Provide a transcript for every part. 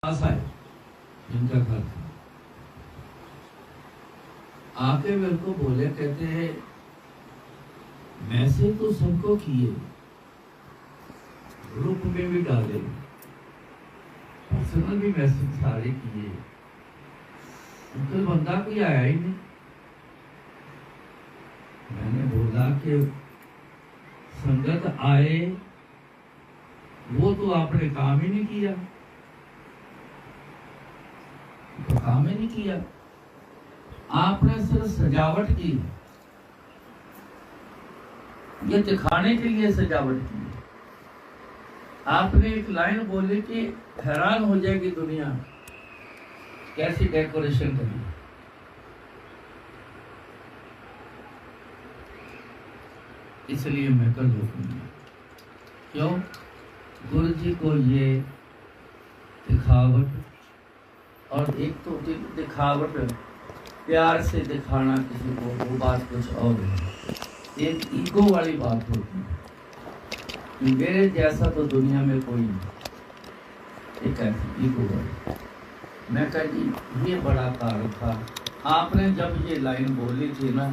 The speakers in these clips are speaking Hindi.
पास आए, इनका घर था। आके मेरे को बोले, कहते हैं मैसेज तो सबको किए, ग्रुप में भी डाले, पर्सनल भी मैसेज सारे किए, उनका बंदा कोई आया ही नहीं। मैंने बोला कि संगत आए, वो तो आपने काम ही नहीं किया, तो काम ही नहीं किया। आपने सिर्फ सजावट की, ये दिखाने के लिए सजावट की। आपने एक लाइन बोली कि हैरान हो जाएगी दुनिया, कैसी डेकोरेशन करी। इसलिए मैं कल रोकूंगा। क्यों? गुरु जी को ये दिखावट, और एक तो दिखावट प्यार से दिखाना किसी को, वो बात कुछ और है। एक ईगो वाली बात होती है कि मेरे जैसा तो दुनिया में कोई नहीं, एक ऐसी ईगो वाली। मैं कह जी ये बड़ा कार्य था। आपने जब ये लाइन बोली थी ना,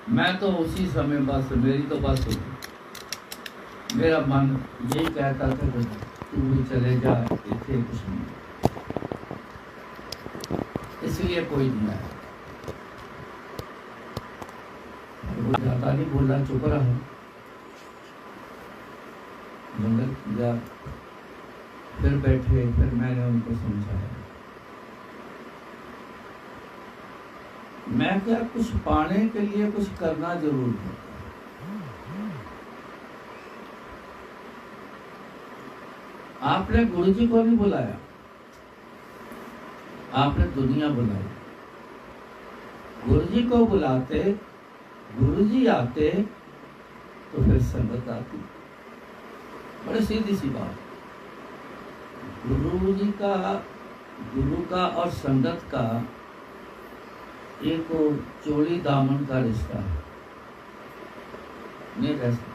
मैं तो उसी समय बस मेरी तो बस होती, मेरा मन यही कहता था कि तू भी चले जा, इतने कुछ नहीं। इसलिए कोई नहीं आया। वो ज्यादा नहीं बोला, चुप रहा, मंगल किया, फिर बैठे, फिर मैंने उनको समझाया। मैं क्या, कुछ पाने के लिए कुछ करना जरूर है। आपने गुरु जी को नहीं बुलाया, आपने दुनिया बुलाई। गुरु जी को बुलाते, गुरु जी आते, तो फिर संगत आती। बड़ी सीधी सी बात। गुरु जी का, गुरु का और संगत का एक चोली दामन का रिश्ता है, नहीं रह सकता।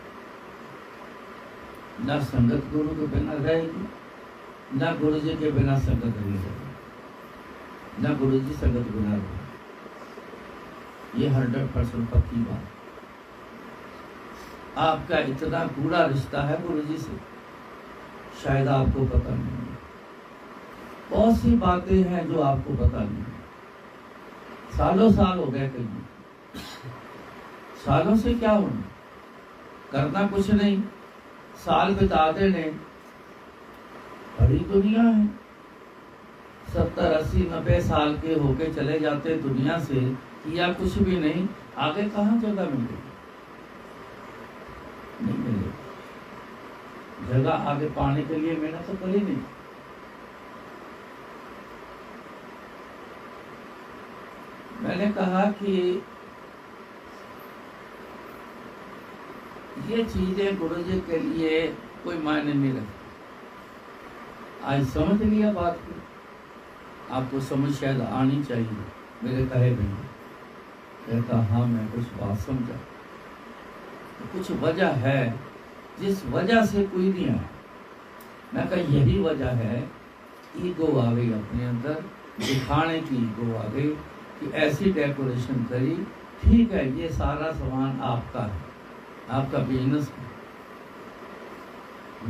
ना संगत गुरु के बिना रहेगी, ना गुरु जी के बिना संगत नहीं रहेगी, ना गुरु जी संगत बिना रहेगी। ये 100% पक्की बात। आपका इतना गूढ़ा रिश्ता है गुरु जी से, शायद आपको पता नहीं है। बहुत सी बातें हैं जो आपको पता नहीं है। सालों साल हो गए, कहीं सालों से क्या होना, करना कुछ नहीं, साल बिता देने। बड़ी दुनिया है, 70, 80, 90 साल के होके चले जाते दुनिया से, किया कुछ भी नहीं, आगे कहाँ जगह मिलेगी? नहीं मिलेगी जगह। आगे पाने के लिए मेहनत तो करी नहीं। मैंने कहा कि ये चीजें गुरु जी के लिए कोई मायने नहीं रखती। आज समझ लिया बात को, आपको समझ शायद आनी चाहिए। मेरे कहे बिना कहता हाँ मैं कुछ बात समझा, तो कुछ वजह है जिस वजह से कोई नहीं आया। मैं कहा यही वजह है, ईगो आ गई अपने अंदर, दिखाने की ईगो आ गई कि ऐसी डेकोरेशन करी। ठीक है, ये सारा सामान आपका है, आपका बिजनेस है।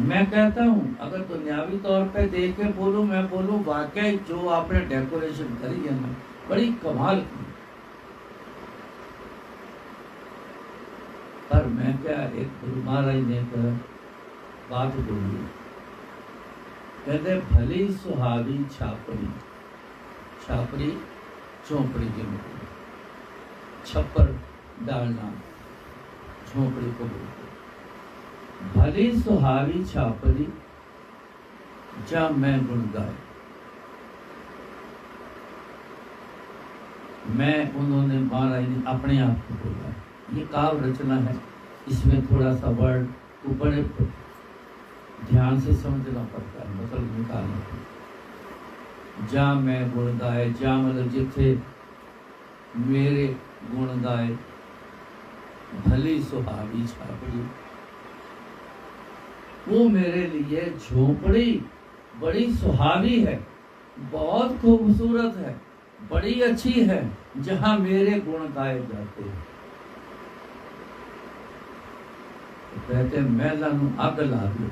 मैं कहता हूँ अगर दुनियावी तौर पे देख के बोलूँ, मैं बोलूँ वाकई जो आपने डेकोरेशन करी है ना, बड़ी कमाल की। पर मैं क्या, एक गुरु महाराज ने बात बोली, कहते भली सुहावी छापरी, छापरी झोंपड़ी के मतलब, छप्पर डालना, झोंपड़ी को बोलते। भली सुहावी छापरी जब मैं गुण गाए। मैं, उन्होंने महाराज ने अपने आप को बोला। ये काव्य रचना है, इसमें थोड़ा सा वर्ड ऊपर ध्यान से समझना पड़ता है, मतलब निकालना पड़ता है। जा मैं गुण गाए, जा मतलब जिथे मेरे गुण गाए, भली सुहावी छापड़ी, वो मेरे लिए झोपड़ी बड़ी सुहावी है। बहुत खूबसूरत है, बड़ी अच्छी है, जहां मेरे गुण गाए जाते हैं। तो कहते मैला नू अग ला दो,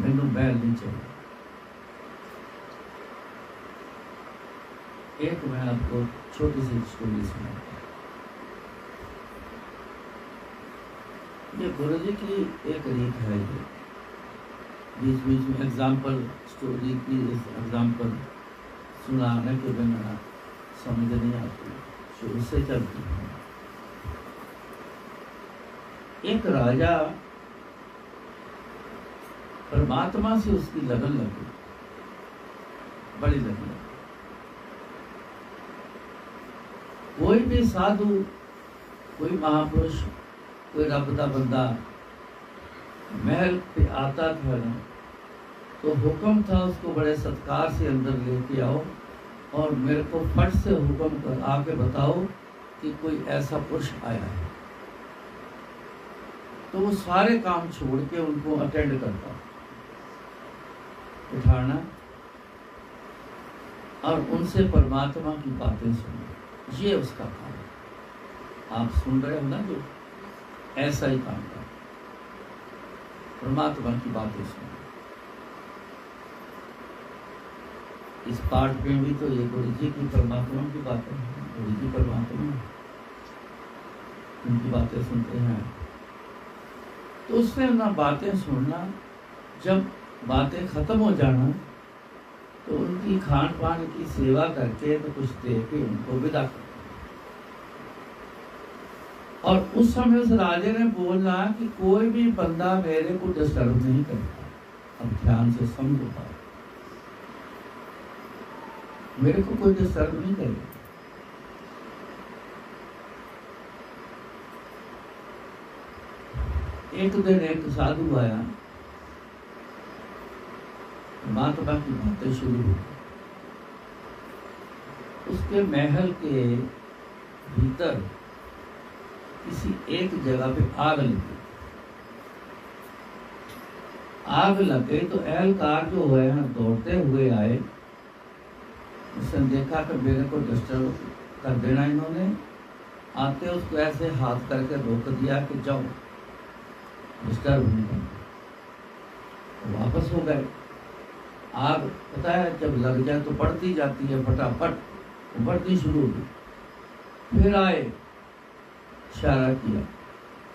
मैनू मैल नहीं चाहिए। एक मैं आपको छोटी सी स्टोरी सुनाता हूं। ये गुरु जी की एक रीत है, ये बीच बीच में एग्जाम्पल स्टोरी की एग्जाम्पल सुनाने के बिना समझ नहीं आती, शुरू से चलती है। एक राजा, परमात्मा से उसकी लगन लगी, बड़ी लगन लगी। कोई भी साधु, कोई महापुरुष, कोई रब दा बंदा महल पे आता था ना, तो हुक्म था उसको बड़े सत्कार से अंदर लेके आओ और मेरे को फट से हुक्म कर आके बताओ कि कोई ऐसा पुरुष आया है। तो वो सारे काम छोड़ के उनको अटेंड करता, उठाना और उनसे परमात्मा की बातें सुनना, ये उसका काम है। आप सुन रहे हो ना, जो ऐसा ही काम कर, परमात्मा की बातें सुनो। इस पाठ में भी तो ये गुरु जी की परमात्मा की बातें हैं, गुरु जी परमात्मा, उनकी बातें सुनते हैं। तो उससे ना बातें सुनना, जब बातें खत्म हो जाना तो उनकी खान पान की सेवा करके तो कुछ दे के उनको विदा कर। और उस समय उस राजे ने बोला कि कोई भी बंदा मेरे को डिस्टर्ब नहीं करता। अब ध्यान से समझो, मेरे को कोई डिस्टर्ब नहीं करेगा। एक दिन एक साधु आया, परमात्मा की बातें शुरू हुई। उसके महल के भीतर किसी एक जगह पे आग लगी। आग लगे तो एहलकार जो हुए हैं दौड़ते हुए आए। उसने देखा कि मेरे को डिस्टर्ब कर देना इन्होंने, आते उसको ऐसे हाथ करके रोक दिया कि जाओ, डिस्टर्ब नहीं करना। तो वापस हो गए। आग पता है जब लग जाए तो बढ़ती जाती है, फटाफट बढ़ती शुरू हुई। फिर आए, इशारा किया,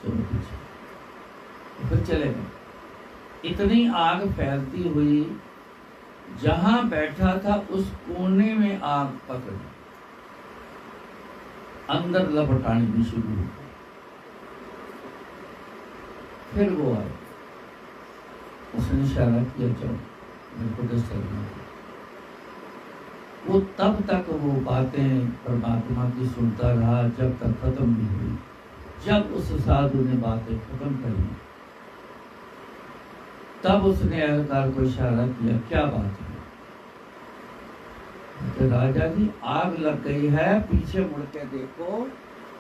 चलो पीछे, तो फिर चले गए। इतनी आग फैलती हुई, जहां बैठा था उस कोने में आग पकड़, अंदर लपटानी भी शुरू हुई। फिर वो आए, उसने इशारा किया, चलो मेरे को डिस्टर्ब नहीं। वो तब तक वो बातें परमात्मा की सुनता रहा जब तक खत्म नहीं हुई। जब उस साधु ने बातें खत्म करी, तब उसने एहलकार को इशारा किया, क्या बात है? तो राजा जी आग लग गई है, पीछे मुड़ के देखो,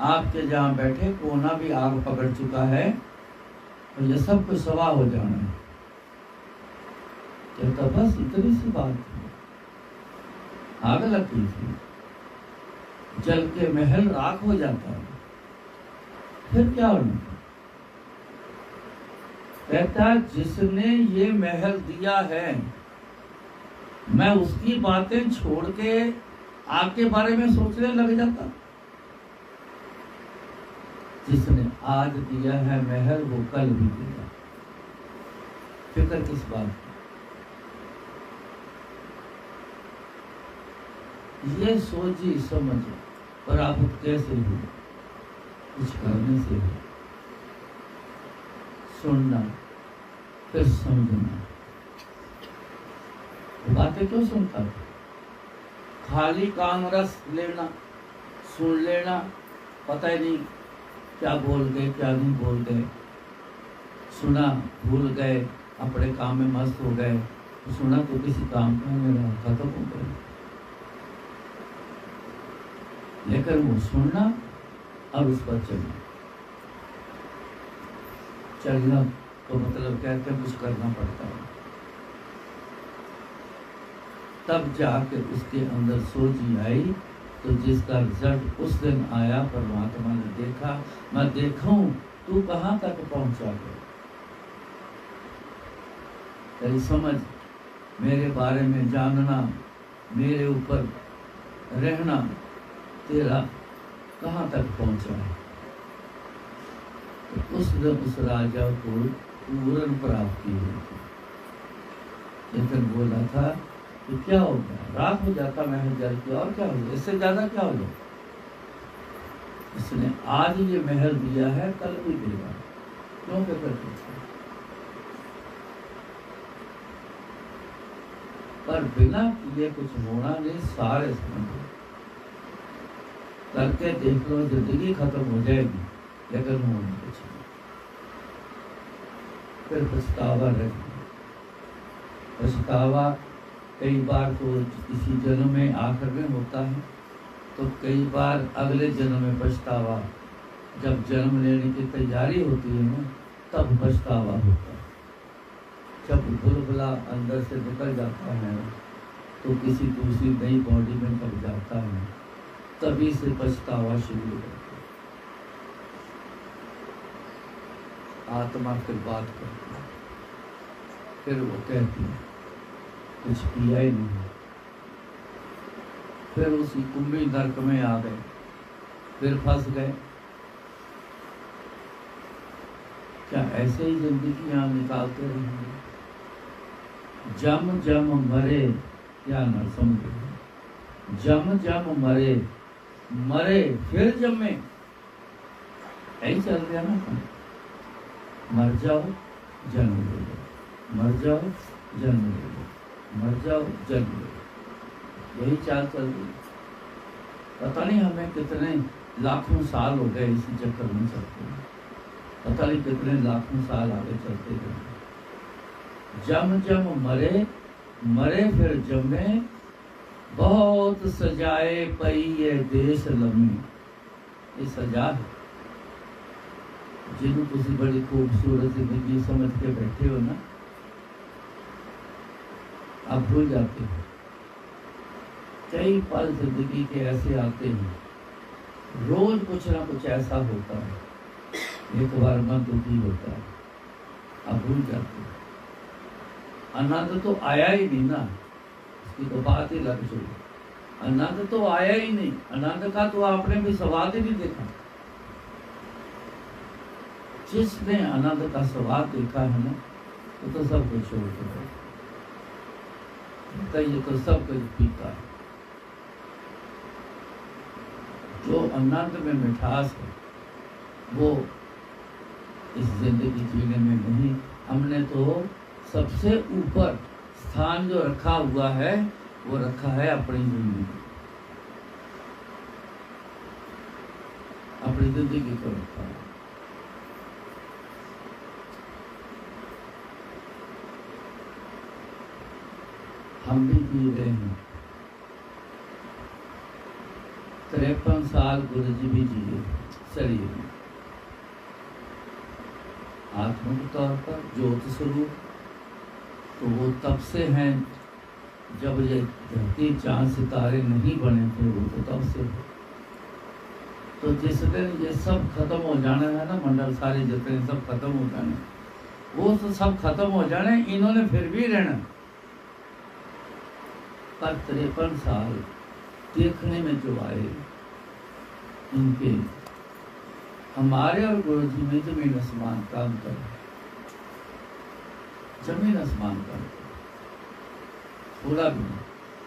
आपके जहां बैठे कोना भी आग पकड़ चुका है और ये सब कुछ सवा हो जाना है। कहता बस इतनी सी बात थी, आग लगी थी, जल के महल राख हो जाता है, फिर क्या होना? कहता जिसने ये महल दिया है, मैं उसकी बातें छोड़ के आग के बारे में सोचने लग जाता। जिसने आज दिया है महल, वो कल भी देगा, फिक्र किस बात की? ये सोची समझ प्राप्त कैसे हुई? कुछ करने से हुई। सुनना, फिर समझना। बातें क्यों सुनता था? खाली कान रस लेना, सुन लेना, पता ही नहीं क्या बोल गए क्या नहीं बोल गए। सुना, भूल गए, अपने काम में मस्त हो गए। तो सुना तो किसी काम का मेरा खत्म हो गया। लेकिन वो सुनना और उस पर चलना। चलना तो मतलब क्या क्या कुछ करना पड़ता है। तब जाकर उसके अंदर सोची आई। तो जिसका रिजल्ट उस दिन आया, परमात्मा ने देखा, मैं देखूं तू कहाँ तक पहुंचा गया, तेरी समझ, मेरे बारे में जानना, मेरे ऊपर रहना तेरा कहाँ तक पहुंचा है। तो उस दिन उस राजा को पूर्ण प्राप्ति हुई थी। लेकिन बोला था कि क्या हो गया, रात हो जाता महल जल के, और क्या हो गया, इससे ज्यादा क्या हो जाए। इसने आज ये महल दिया है, कल भी देगा, क्यों फिक्र करते। पर बिना किए कुछ होना नहीं, सारे समझो करके देख लो, जिंदगी खत्म हो जाएगी, लेकिन होना कुछ नहीं, फिर पछतावा रहेगा। पछतावा कई बार तो किसी जन्म में आखिर में होता है, तो कई बार अगले जन्म में पछतावा, जब जन्म लेने की तैयारी होती है ना, तब पछतावा होता है। जब बुलबुला अंदर से निकल जाता है तो किसी दूसरी नई बॉडी में कब जाता है, तभी से पछतावा शुरू हो जाता है। आत्मा फिर बात करती है, फिर वो कहती है कुछ किया ही नहीं, फिर उसी कुंभी नरक में आ गए, फिर फंस गए। क्या ऐसे ही जिंदगी यहाँ निकालते रहेंगे। जम जम मरे, क्या न समझे, जम जम मरे, मरे फिर जमे, यही चल गया ना। मर जाओ जन्म ले लो, मर जाओ जन्म ले लो, मर जाओ जन्म ले लो, यही चाल चल रही। पता नहीं हमें कितने लाखों साल हो गए इसी चक्कर में चलते हैं, पता नहीं कितने लाखों साल आगे चलते गए। जम जम मरे, मरे फिर जमे, बहुत सजाए पई ये देश लम्हे। ये सजा है, जिन्हों तुसी बड़ी खूबसूरत जिंदगी समझ के बैठे हो ना, आप भूल जाते हो। कई पल जिंदगी के ऐसे आते हैं, रोज कुछ ना कुछ ऐसा होता है, एक बार मन दुखी होता है, आप भूल जाते हो। आनंद तो आया ही नहीं ना, इसकी तो बात ही लग चुकी। आनंद तो आया ही नहीं, आनंद का तो आपने भी स्वाद ही नहीं देखा। जिसने आनंद का स्वाद देखा है ना, तो सब कुछ छोड़ के तो ये तो सब कुछ पीता है। जो आनंद में मिठास है वो इस जिंदगी जीने में नहीं। हमने तो सबसे ऊपर स्थान जो रखा हुआ है वो रखा है अपनी जिंदगी, अपनी जिंदगी को रखा है। हम भी जी रहे हैं, 53 साल गुरु जी भी जिए शरीर में, आत्मिक तौर पर ज्योत स्वरूप। तो वो तब से हैं जब ये धरती चांद सितारे नहीं बने थे, वो तो तब से है। तो जिस दिन ये सब खत्म हो जाना है ना, मंडल सारे जितने सब खत्म हो जाने, वो तो सब खत्म हो जाने, इन्होंने फिर भी रहना। पर 53 साल देखने में जो आए, इनके हमारे और गुरु जी में जमीन आसमान का अंतर है, जमीन आसमान का अंतर, थोड़ा भी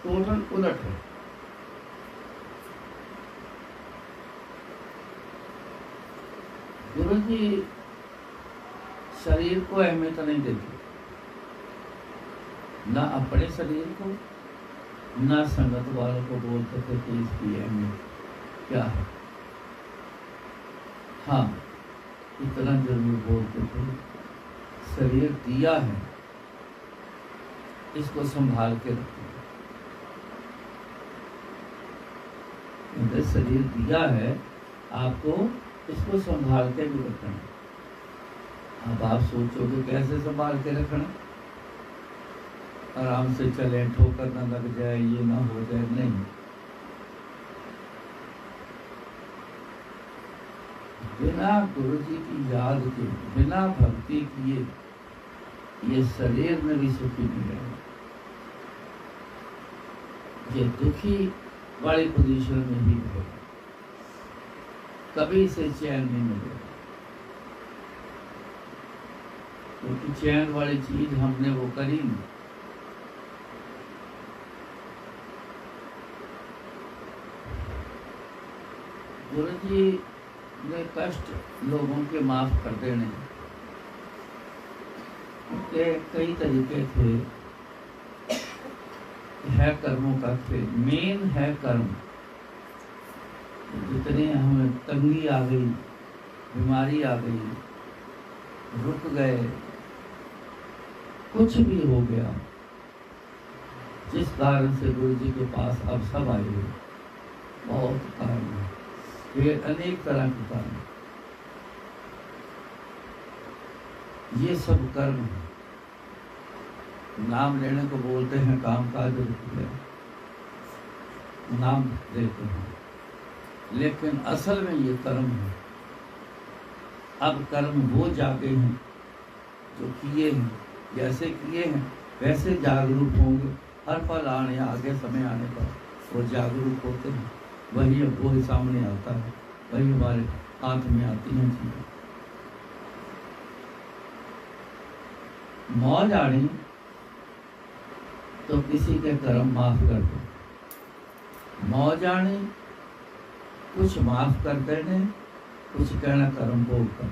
टोटल उलट है। गुरु जी शरीर को अहमियत नहीं देते, ना अपने शरीर को, ना संगत वालों को बोलते थे कि इसकी अहमियत क्या है। हाँ, इतना जरूर बोलते थे, शरीर दिया है, इसको संभाल के रखो। शरीर दिया है आपको, इसको संभाल के भी रखना। अब आप सोचोगे कैसे संभाल के रखना। आराम से चलें, ठोकर ना लग जाए, ये ना हो जाए, नहीं। बिना गुरु जी की याद के, बिना भक्ति किए ये शरीर में भी सुखी नहीं रहेगा। ये दुखी वाली पोजीशन में ही रहेगा, कभी से चैन नहीं मिलेगा। क्योंकि चैन वाली चीज हमने वो करी नहीं। गुरु जी ने कष्ट लोगों के माफ कर देने के कई तरीके थे। है कर्मों का खेल, मेन है कर्म। जितने हमें तंगी आ गई, बीमारी आ गई, रुक गए, कुछ भी हो गया, जिस कारण से गुरु जी के पास अब सब आए हुए, बहुत कारण है, ये अनेक तरह के कारण, ये सब कर्म है। नाम लेने को बोलते हैं, काम काज रुक गया, नाम देते हैं, लेकिन असल में ये कर्म है। अब कर्म वो जागे हैं जो किए हैं, जैसे किए हैं वैसे जागरूक होंगे। हर पल आने आगे समय आने पर वो जागरूक होते हैं, वही अब वो सामने आता है, वही हमारे हाथ में आती हैं चीजें। मौज आनी तो किसी के कर्म माफ कर दो। मौज आनी कुछ माफ कर देने, कुछ कहना कर्म भोग कर।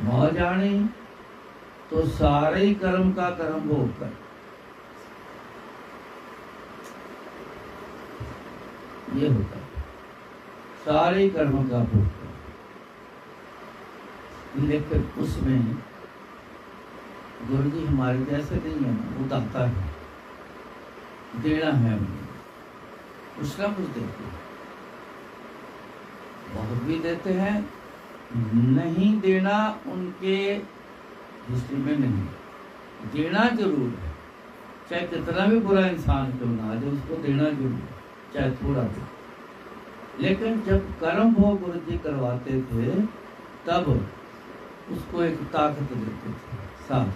मौज आनी तो सारे ही कर्म का कर्म भोग कर। ये होता है, सारे ही कर्म का भोग कर। लेकिन उसमें गुरु जी हमारे जैसे नहीं है ना, वो दाता है, देना है उन्हें, कुछ ना कुछ देते हैं। बहुत भी देते हैं, नहीं देना उनके हिस्ट्री में नहीं, देना जरूर है। चाहे कितना भी बुरा इंसान क्यों ना आ जाए, उसको देना जरूर है, चाहे थोड़ा भी। लेकिन जब कर्म भोग गुरु जी करवाते थे, तब उसको एक ताकत देते थे साथ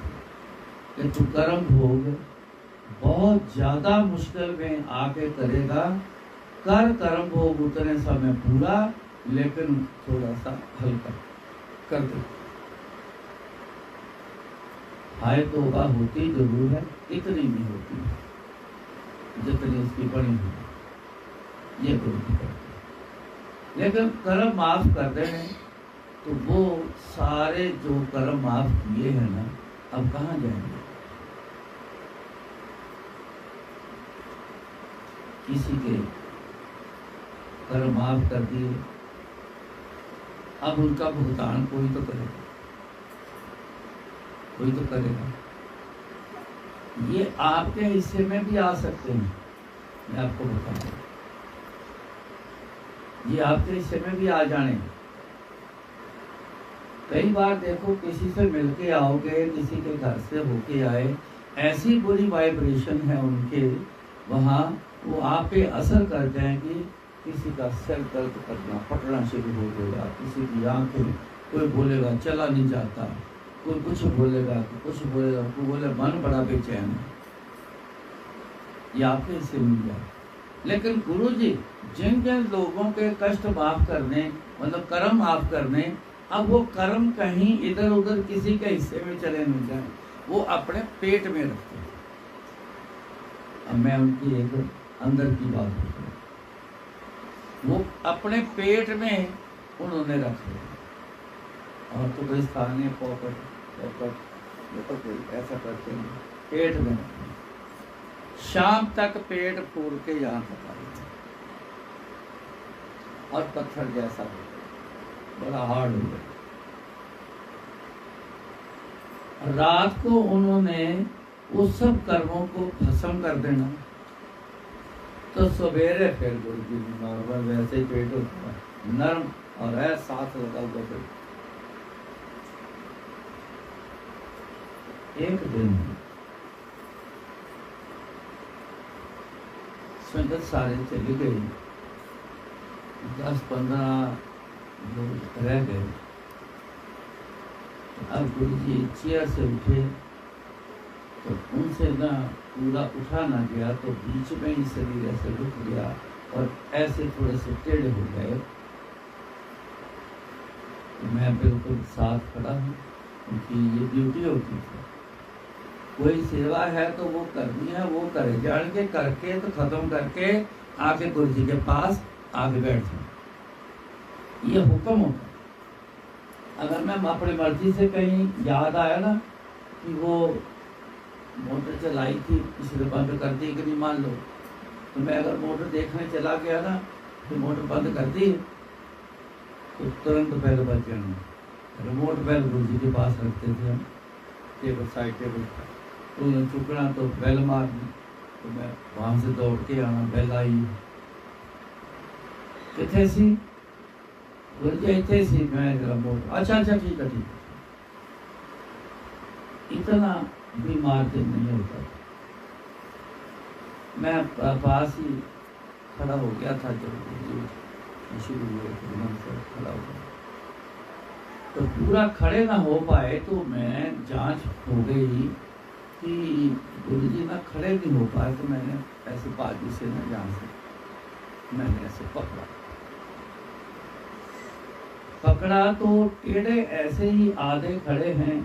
कि तू कर्म भोग बहुत ज्यादा मुश्किल में आके करेगा, कर कर्म भोग उतने समय पूरा, लेकिन थोड़ा सा हल्का कर दे। हाय तौबा होती जरूर है, इतनी नहीं होती जितनी उसकी बड़ी हुई, ये गुरु जी करते। लेकिन कर्म माफ कर देने तो वो सारे जो कर्म माफ किए हैं ना, अब कहाँ जाएंगे? किसी के कर्म माफ कर दिए, अब उनका भुगतान कोई तो करेगा, कोई तो करेगा। ये आपके हिस्से में भी आ सकते हैं, मैं आपको बता दूं, ये आपके हिस्से में भी आ जाने। कई बार देखो, किसी से मिलके आओगे, किसी के घर से होके आए, ऐसी बुरी वाइब्रेशन है उनके वहाँ, वो आप पे असर कर जाएंगे। किसी का सिर दर्द करना, पटना शुरू हो जाएगा, किसी की आंखें, कोई बोलेगा चला नहीं जाता, कोई कुछ बोलेगा, कुछ बोलेगा, कोई बोले मन बड़ा बेचैन है, ये आपके हिस्से मिल जाए। लेकिन गुरु जी जिन जिन लोगों के कष्ट माफ करने, मतलब कर्म माफ करने, अब वो कर्म कहीं इधर उधर किसी के हिस्से में चले नहीं जाए, वो अपने पेट में रखते हैं। अब मैं उनकी एक अंदर की बात होती है, वो अपने पेट में उन्होंने रख लिया। और तो कोई स्थानीय पॉकेट ऐसा करते हैं, पेट में शाम तक पेट फूल के यहाँ तक आ गया, और पत्थर जैसा बड़ा हार्ड हो गया। रात को उन्होंने उस सब कर्मों को खत्म कर देना, तो सवेरे फिर गुरु जी नॉर्मल वैसे ही पेट होता है, नरम और है साथ लगा हुआ पेट। एक दिन संगत सारे चले गए, 10-15 लोग रह गए। अब गुरु जी चेयर से उठे तो उनसे ना पूरा उठा ना गया, तो बीच में ही शरीर ऐसे रुक गया और ऐसे थोड़े से टेढ़े हो गए। तो मैं बिल्कुल साथ खड़ा हूँ, क्योंकि ये ड्यूटी होती है। कोई सेवा है तो वो करनी है, वो करे, जान के करके तो खत्म करके आके गुरु जी के पास आके बैठ जाए, ये हुक्म होता है। अगर मैं अपनी मर्जी से कहीं याद आया ना कि वो मोटर चलाई थी, किसी ने बंद कर दी कि नहीं, मान लो, तो मैं अगर मोटर देखने चला गया ना कि मोटर बंद कर दी, तो तुरंत पहले बच जाना, रिमोट बेल गुरु जी के पास रखते थे हम, टेबल साइड टेबल पर, तो उन्हें चुकना तो बेल मारनी, तो मैं वहाँ से दौड़ के आना, बेल आई कितने सी गुरु जी इतने सी, मैं रिमोट, अच्छा ठीक है। इतना भी मार्जिन नहीं होता। मैं पास ही खड़ा हो गया था जब शुरू हुए, खड़ा हो गया, तो पूरा खड़े ना हो पाए, तो मैं जांच हो गई कि गुरु जी ना खड़े नहीं हो पाए, तो मैंने ऐसे बाजू से ना जहाँ से मैंने ऐसे पकड़ा तो टेढ़े ऐसे ही आधे खड़े हैं,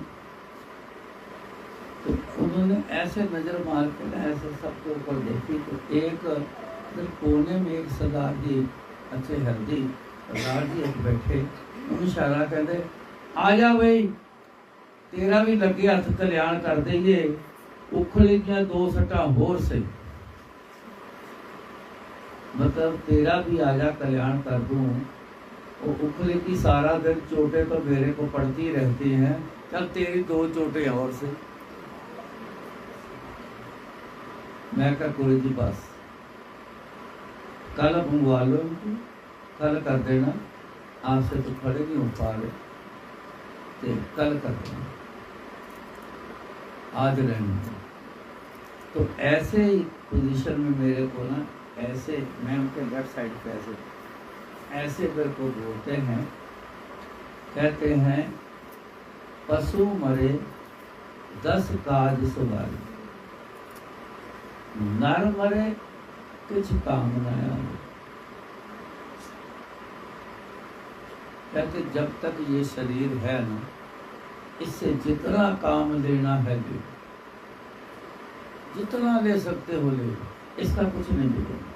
तो उन्होंने ऐसे नजर मार के ना ऐसे सबके ऊपर देखी, तो एक कोने में एक सरदार जी, अच्छे हल्दी सरदार जी एक बैठे, उन्हें इशारा कहते, आ जा भाई, तेरा भी लगे हथ कल्याण कर देंगे, उखली दियां 2 सट्टा होर से, मतलब तेरा भी आजा कल्याण कर दूं। और उखली की सारा दिन चोटें तो मेरे को पड़ती रहती हैं, चल तेरी 2 चोटें और से। मैं कहा गुरु जी बस कल मंगवा लो इनको, कल कर देना, आपसे तो खड़े नहीं हो पा रहे, तो कल कर देना, आज रहने दो। तो ऐसे ही पोजीशन में मेरे को ना ऐसे, मैं उनके लेफ्ट साइड पे ऐसे मेरे को बोलते हैं, कहते हैं पशु मरे 10 काज सवारी, नर मरे कुछ काम न आवे। कहते जब तक ये शरीर है ना, इससे जितना काम लेना है ले, जितना ले सकते हो ले, इसका कुछ नहीं मिलेगा।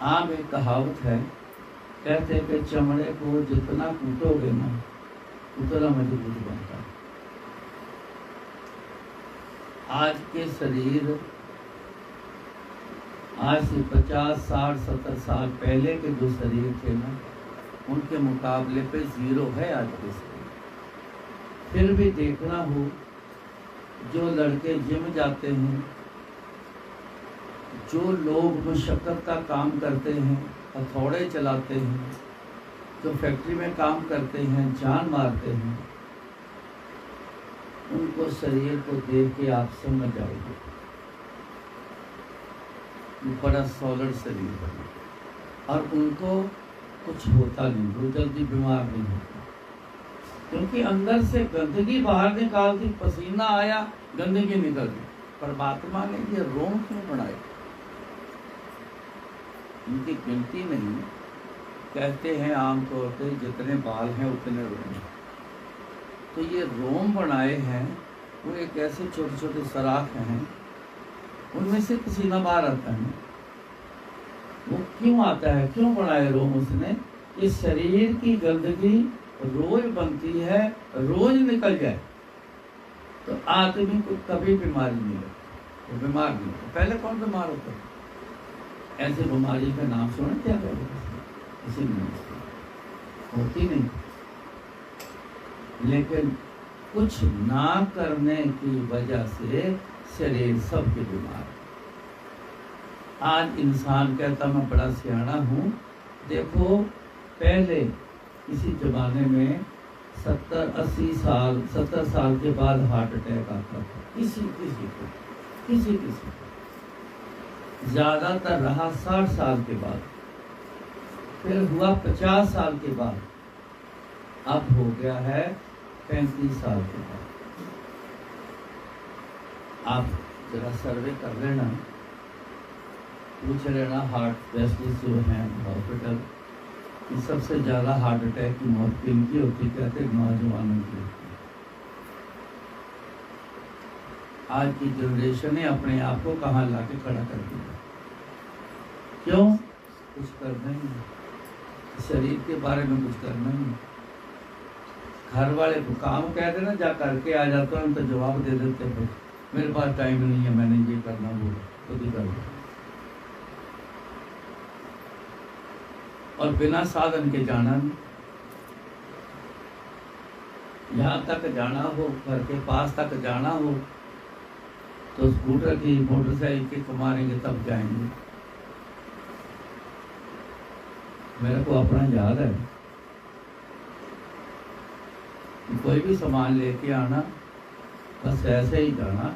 आम एक कहावत है, कहते हैं कि चमड़े को जितना कूटोगे ना उतना मजबूत बनता है। आज के शरीर, आज से 50, 60, 70 साल पहले के जो शरीर थे ना, उनके मुकाबले पे 0 है आज के शरीर। फिर भी देखना हो, जो लड़के जिम जाते हैं, जो लोग मशक्कत का काम करते हैं, हथौड़े चलाते हैं, जो फैक्ट्री में काम करते हैं, जान मारते हैं, उनको शरीर को देख के आप समझ जाओगे बड़ा सॉलिड शरीर है, और उनको कुछ होता नहीं, वो जल्दी बीमार नहीं होता, क्योंकि अंदर से गंदगी बाहर निकाल दी, पसीना आया, गंदगी निकल गई। परमात्मा ने ये रोम क्यों बनाए? इनकी गिनती नहीं। कहते हैं आमतौर पे जितने बाल हैं उतने रोम, तो ये रोम बनाए हैं, वो एक ऐसे छोटे छोटे सराख हैं, उनमें से पसीना बाहर आता है। वो क्यों आता है, क्यों बनाए रोम उसने? इस शरीर की गंदगी रोज बनती है, रोज निकल जाए तो आदमी को कभी बीमारी नहीं लगती, वो बीमार नहीं होता। पहले कौन बीमार होता है? ऐसे बीमारी का नाम सुना क्या किसी ने? होती नहीं, लेकिन कुछ ना करने की वजह से शरीर सबके बीमार। आज इंसान कहता मैं बड़ा सियाना हूँ। देखो पहले किसी जमाने में 70-80 साल 70 साल के बाद हार्ट अटैक आता था किसी को। ज़्यादातर रहा 60 साल के बाद, फिर हुआ 50 साल के बाद, अब हो गया है 35 साल के बाद। आप जरा सर्वे कर लेना, पूछ लेना हार्ट स्पेशलिस्ट जो हैं हॉस्पिटल कि सबसे ज़्यादा हार्ट अटैक की मौत किनकी होती, कहते नौजवानों की होती। आज की जनरेशन ने अपने आप को कहाँ ला के खड़ा कर दिया। क्यों? कुछ करना ही नहीं, शरीर के बारे में कुछ करना ही नहीं। घर वाले को काम कह देना जा करके आ जाता है, हम तो जवाब दे देते हैं मेरे पास टाइम नहीं है, मैंने ये करना वो तो भी कर दो। और बिना साधन के जाना नहीं, यहाँ तक जाना हो, घर के पास तक जाना हो तो स्कूटर की मोटरसाइकिल की कमाएंगे तब जाएंगे। मेरे को अपना याद है, कोई भी सामान लेके आना, बस ऐसे ही जाना,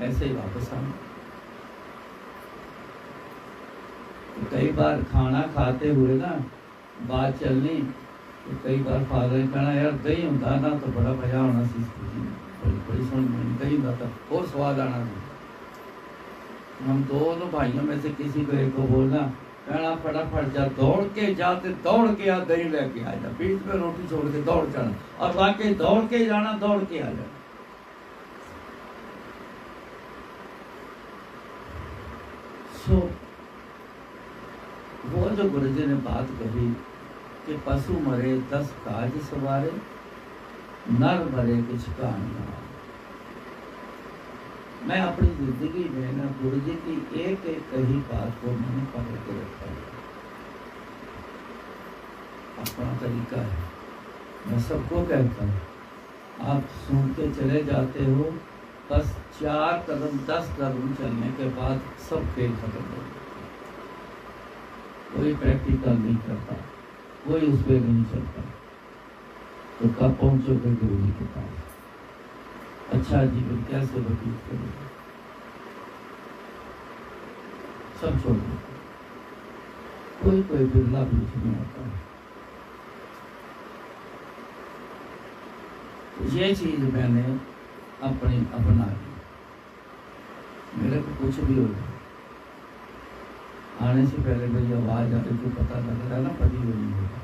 ऐसे ही वापस आना। तो कई बार खाना खाते हुए ना बात चलनी, तो कई बार फादर ने कहना यार दही होता ना तो बड़ा मजा होना सी, बड़ी सुन दही होता था और स्वाद आना था। हम दोनों भाइयों में से किसी को एक को बोलना, कहना फटाफट जा, दौड़ के जाते दौड़ के आ दही लेके आ जा, बीच में रोटी छोड़ के दौड़ जाना, और वाकई दौड़ के जाना, दौड़ के आ जाना। वो जो गुरुजी ने बात कही कि पशु मरे 10 काज सवारे, नर मरे कुछ कान न। मैं अपनी जिंदगी में ना गुरुजी की एक एक कही बात को मैंने पकड़ के रखा है। अपना तरीका है, मैं सबको कहता हूँ, आप सुन के चले जाते हो, बस 4 कदम 10 कदम चलने के बाद सब खेल खत्म हो गया। कोई प्रैक्टिकल नहीं करता, कोई उस पर नहीं चलता, तो कब पहुंचोगे गुरु जी के पास? अच्छा जीवन कैसे व्यतीत करोगे? सब छोड़ दो, कोई बिरला बीच में आता है। तो ये चीज मैंने अपनी अपना ली। मेरे को कुछ भी हो गया, आने से पहले मेरी आवाज आ रही तो पता लग रहा ना पति वो नहीं होगा,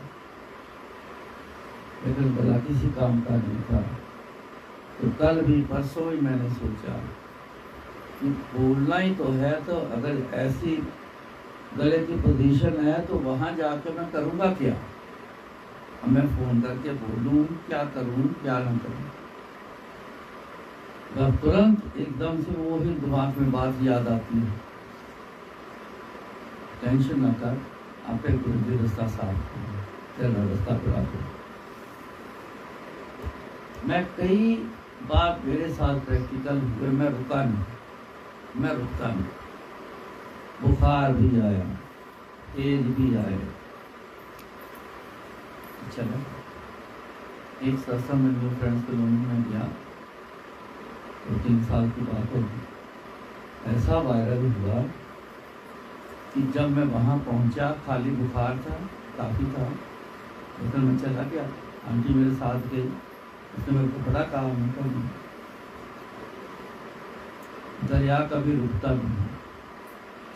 लेकिन भला किसी काम का नहीं था। तो कल भी परसों ही मैंने सोचा कि बोलना ही तो है, तो अगर ऐसी गले की पोजीशन है तो वहां जाकर मैं करूँगा क्या? अब मैं फोन करके बोलूँ, क्या करूँ क्या न करूँ? जब तुरंत एकदम से वो ही दिमाग में बात याद आती है, टेंशन न कर, आपे गुरुजी रास्ता साफ चल रास्ता पूरा करो। मैं कई बार मेरे साथ प्रैक्टिकल हुए, मैं रुका नहीं, बुखार भी आया, तेज भी आए। चलो एक सत्संग में न्यू फ्रेंड्स कॉलोनी में गया, 2-3 साल की बात होगी। ऐसा वायरल हुआ कि जब मैं वहाँ पहुँचा, खाली बुखार था, काफ़ी था, लेकिन मैं चला गया। आंटी मेरे साथ गई, उसने मेरे को बड़ा कहा, मैं कभी दरिया कभी रुकता भी नहीं,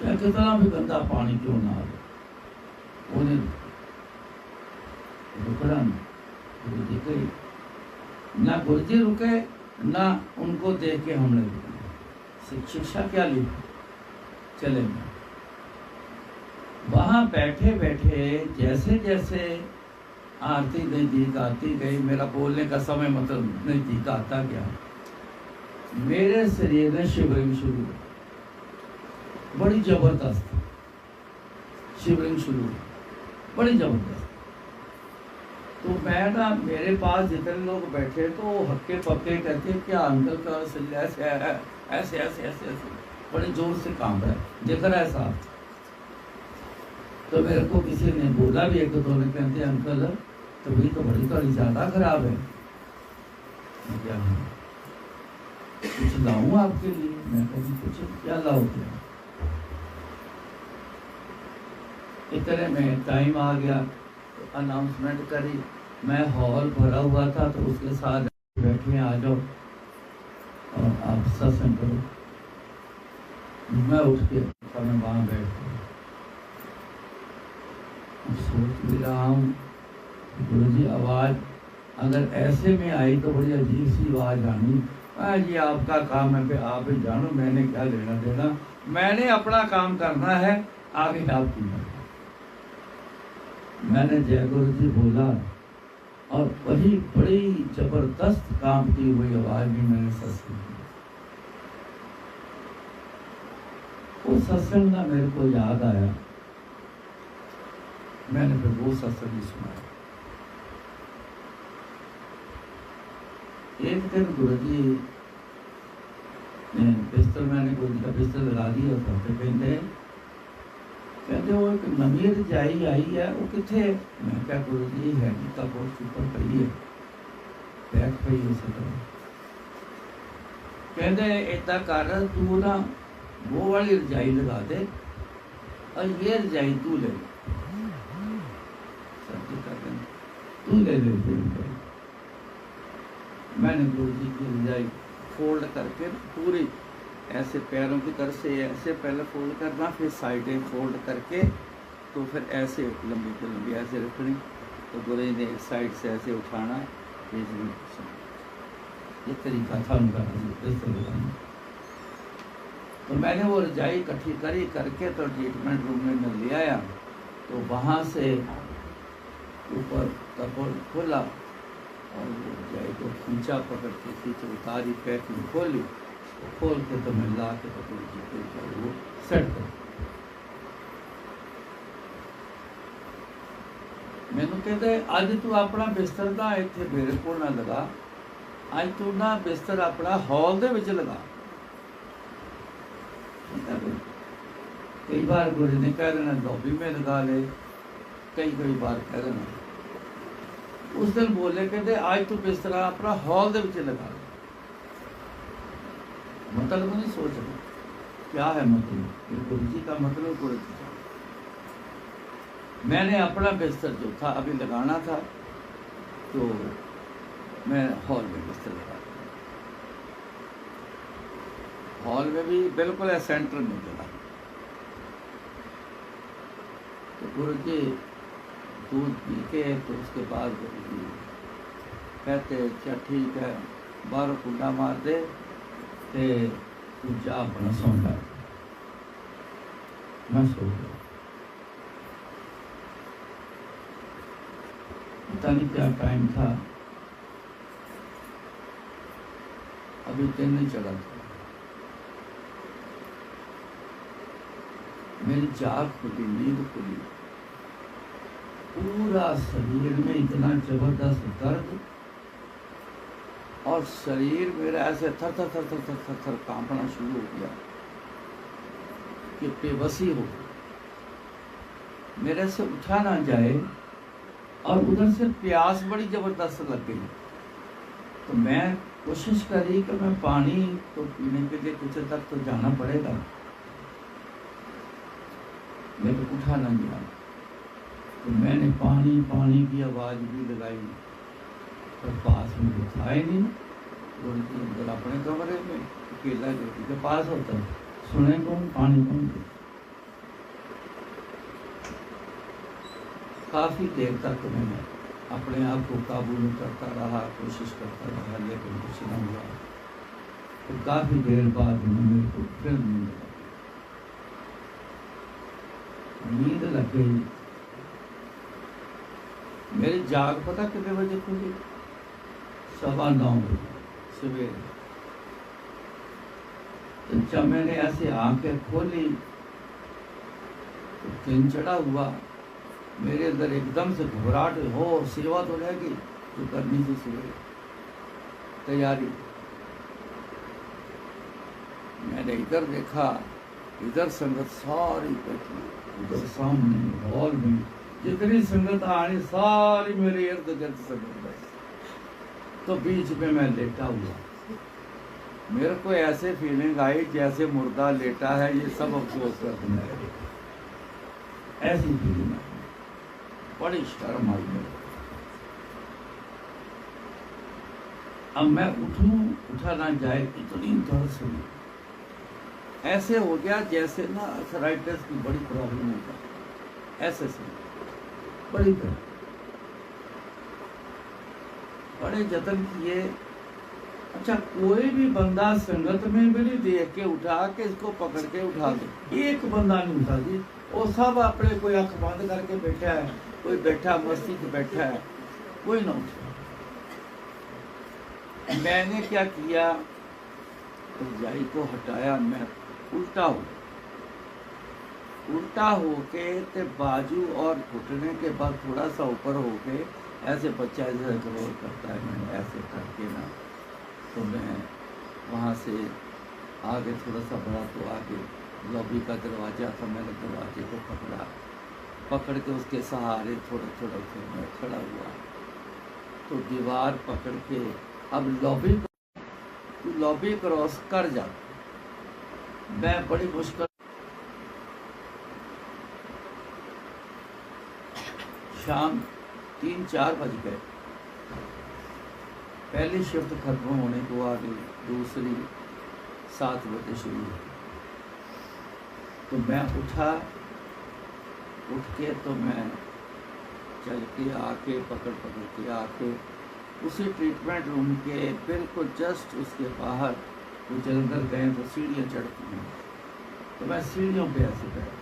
चाहे कितना भी गंदा पानी क्यों ना आ जाए, उन्हें रुकना नहीं। गुरुजी गई ना, गुरुजी रुके ना, उनको देख के हमने रुके। शिक्षा क्या ली? चले गए। वहाँ बैठे बैठे जैसे जैसे आरती नजदीक आती गई, मेरा बोलने का समय मतलब नजदीक आता गया, मेरे शरीर में शिवरिंग शुरू हुई, बड़ी जबरदस्त शिवरिंग शुरू हुई, बड़ी जबरदस्त। तो मैं ना, मेरे पास जितने लोग बैठे तो हक्के पक्के कहते क्या अंकल का शरीर ऐसे है, ऐसे ऐसे ऐसे ऐसे बड़े जोर से काम है, देख रहा है साहब। तो मेरे को किसी ने बोला भी, एक दो ने कहते अंकल तबीयत तो बड़ी थोड़ी ज़्यादा खराब है। क्या कुछ लाऊं आपके लिए? मैं कभी कुछ क्या लाऊं क्या? इतने में टाइम आ गया तो अनाउंसमेंट करी। मैं हॉल भरा हुआ था तो उसके साथ बैठे आ जाओ और आप सत्संग करो। मैं उठ के मैं वहाँ बैठ गया। सोच भी रहा हूँ गुरु जी आवाज़ अगर ऐसे में आई तो बड़ी अजीब सी आवाज़ आनी। ये आपका काम है, फिर आप ही जानो, मैंने क्या लेना देना। मैंने अपना काम करना है, आगे आपकी मर्जी। मैंने जय गुरु जी बोला और वही बड़ी जबरदस्त कांपती हुई आवाज में मैंने सत्संग किया। वो सत्संग ना मेरे को याद आया, मैंने फिर वो सत्संग ही सुनाया। एक दिन गुरु जी ने बिस्तर, मैंने गुरु जी का बिस्तर लगा दिया था, तो कहते वो एक नवी रजाई आई है, वो किथे? मैं क्या गुरु जी है का बहुत ऊपर पई है, बैठ पई उसे। कहते इतना कर तू ना वो वाली रजाई लगा दे और ये रजाई तू ले, तू ले ले। मैंने गुरु जी की रजाई फोल्ड करके पूरी ऐसे पैरों की तरफ से ऐसे पहले फोल्ड करना, फिर साइडें फोल्ड करके तो फिर ऐसे लंबी से लंबी ऐसे रखनी। तो गुरु जी ने एक साइड से ऐसे उठाना, ये तरीका था उनका लगाना। तो मैंने वो रजाई इकट्ठी करी करके तो ट्रीटमेंट रूम में मैं ले आया। तो वहाँ से ऊपर कपड़ खोला और वो रजाई को खींचा, पकड़ के खींच उतारी, पैकिंग खोली, खोल के तो मैं ला के तो वो सेट कर। मैनू कहते अज तू अपना बिस्तर ना इत्थे मेरे को ना लगा, अज तू ना बिस्तर अपना हॉल दे विच लगा। कई बार गुरु ने कह देना लॉबी में लगा ले, कई बार कह देना। उस दिन बोले कहते आज तू बिस्तर अपना हॉल दे विच लगा। मतलब नहीं सोच रहे क्या है मतलब, गुरु जी का मतलब गुरु जी का। मैंने अपना बिस्तर जो था अभी लगाना था तो मैं हॉल में बिस्तर लगा, हॉल में भी बिल्कुल सेंटर में लगा। तो गुरु जी दूध पी के तो उसके बाद गुरु जी कहते अच्छा ठीक है, बाहर कुंडा मार दे ते तू जा अपना सौ जा। मैं सो गया। पता नहीं क्या टाइम था, अभी दिन नहीं चला था। मेरी जाग खुली, नींद खुली, पूरा शरीर में इतना जबरदस्त दर्द और शरीर मेरा ऐसे थर थर थर थर थर थर थर कांपना शुरू हो गया कि बेबसी हो, मेरे से उठा ना जाए। और उधर से प्यास बड़ी जबरदस्त लग गई। तो मैं कोशिश करी कि मैं पानी तो पीने के लिए कुछ तक तो जाना पड़ेगा, मेरे को उठा ना गया। तो मैंने पानी पानी की आवाज़ भी लगाई, पर पास में कुछ आए नहीं। गुरु जी अंदर अपने कमरे में अकेला ज्योति के पास होता, सुने कौन, पानी कौन। काफ़ी देर तक मैंने अपने आप को काबू में करता रहा, कोशिश करता रहा, लेकिन कुछ न हुआ। तो काफ़ी देर बाद मेरे को फिर नींद लग गई। मेरी जाग पता कितने बजे खुली? 9:15 बजे सवेरे। तो जब मैंने ऐसे आंखें खोली तो दिन चढ़ा हुआ, मेरे अंदर एकदम से घबराहट हो, सेवा तो रहेगी तो करनी थी सवेरे तैयारी। मैंने इधर देखा, इधर संगत सारी बैठी, उधर सामने हॉल में जितनी संगत आनी सारी मेरे इर्द गिर्द संगत बैठी। तो बीच में मैं लेटा हुआ, मेरे को ऐसे फीलिंग आई जैसे मुर्दा लेटा है, ये सब अफसोस कर रहे हैं। ऐसी पीड़ी में बड़ी शर्म आई मेरे। अब मैं उठूं, उठा ना जाए, इतनी दर्द हुई, ऐसे हो गया जैसे ना अर्थराइटिस की बड़ी प्रॉब्लम होगा, ऐसे से बड़ी दर्द। बड़े जतन किए। अच्छा, कोई भी बंदा संगत में भी नहीं देख के उठा के इसको पकड़ के उठा दे, एक बंदा नहीं उठा दी। वो सब अपने, कोई आंख बंद करके बैठा है, कोई बैठा मस्ती से बैठा है, कोई ना उठा। मैंने क्या किया, रजाई को हटाया, मैं उल्टा होके ते बाजू और घुटने के बाद थोड़ा सा ऊपर होके ऐसे बच्चा ऐसे ग्रोल करता है, मैंने ऐसे करके ना, तो मैं वहाँ से आगे थोड़ा सा बढ़ा, तो आगे लॉबी का दरवाज़ा था, मैंने दरवाजे को पकड़ के उसके सहारे थोड़ा थोड़ा फिर मैं खड़ा हुआ, तो दीवार पकड़ के अब लॉबी क्रॉस कर जा। मैं बड़ी मुश्किल, शाम 3-4 बज गए, पहली शिफ्ट खत्म होने को आ गई, दूसरी 7 बजे शुरू हुई। तो मैं उठ के तो मैं चल के आके पकड़ के आके उसी ट्रीटमेंट रूम के बिल्कुल जस्ट उसके बाहर कुछ अंदर गए तो सीढ़ियाँ चढ़ती हैं, तो मैं सीढ़ियों पे ऐसे बैठ।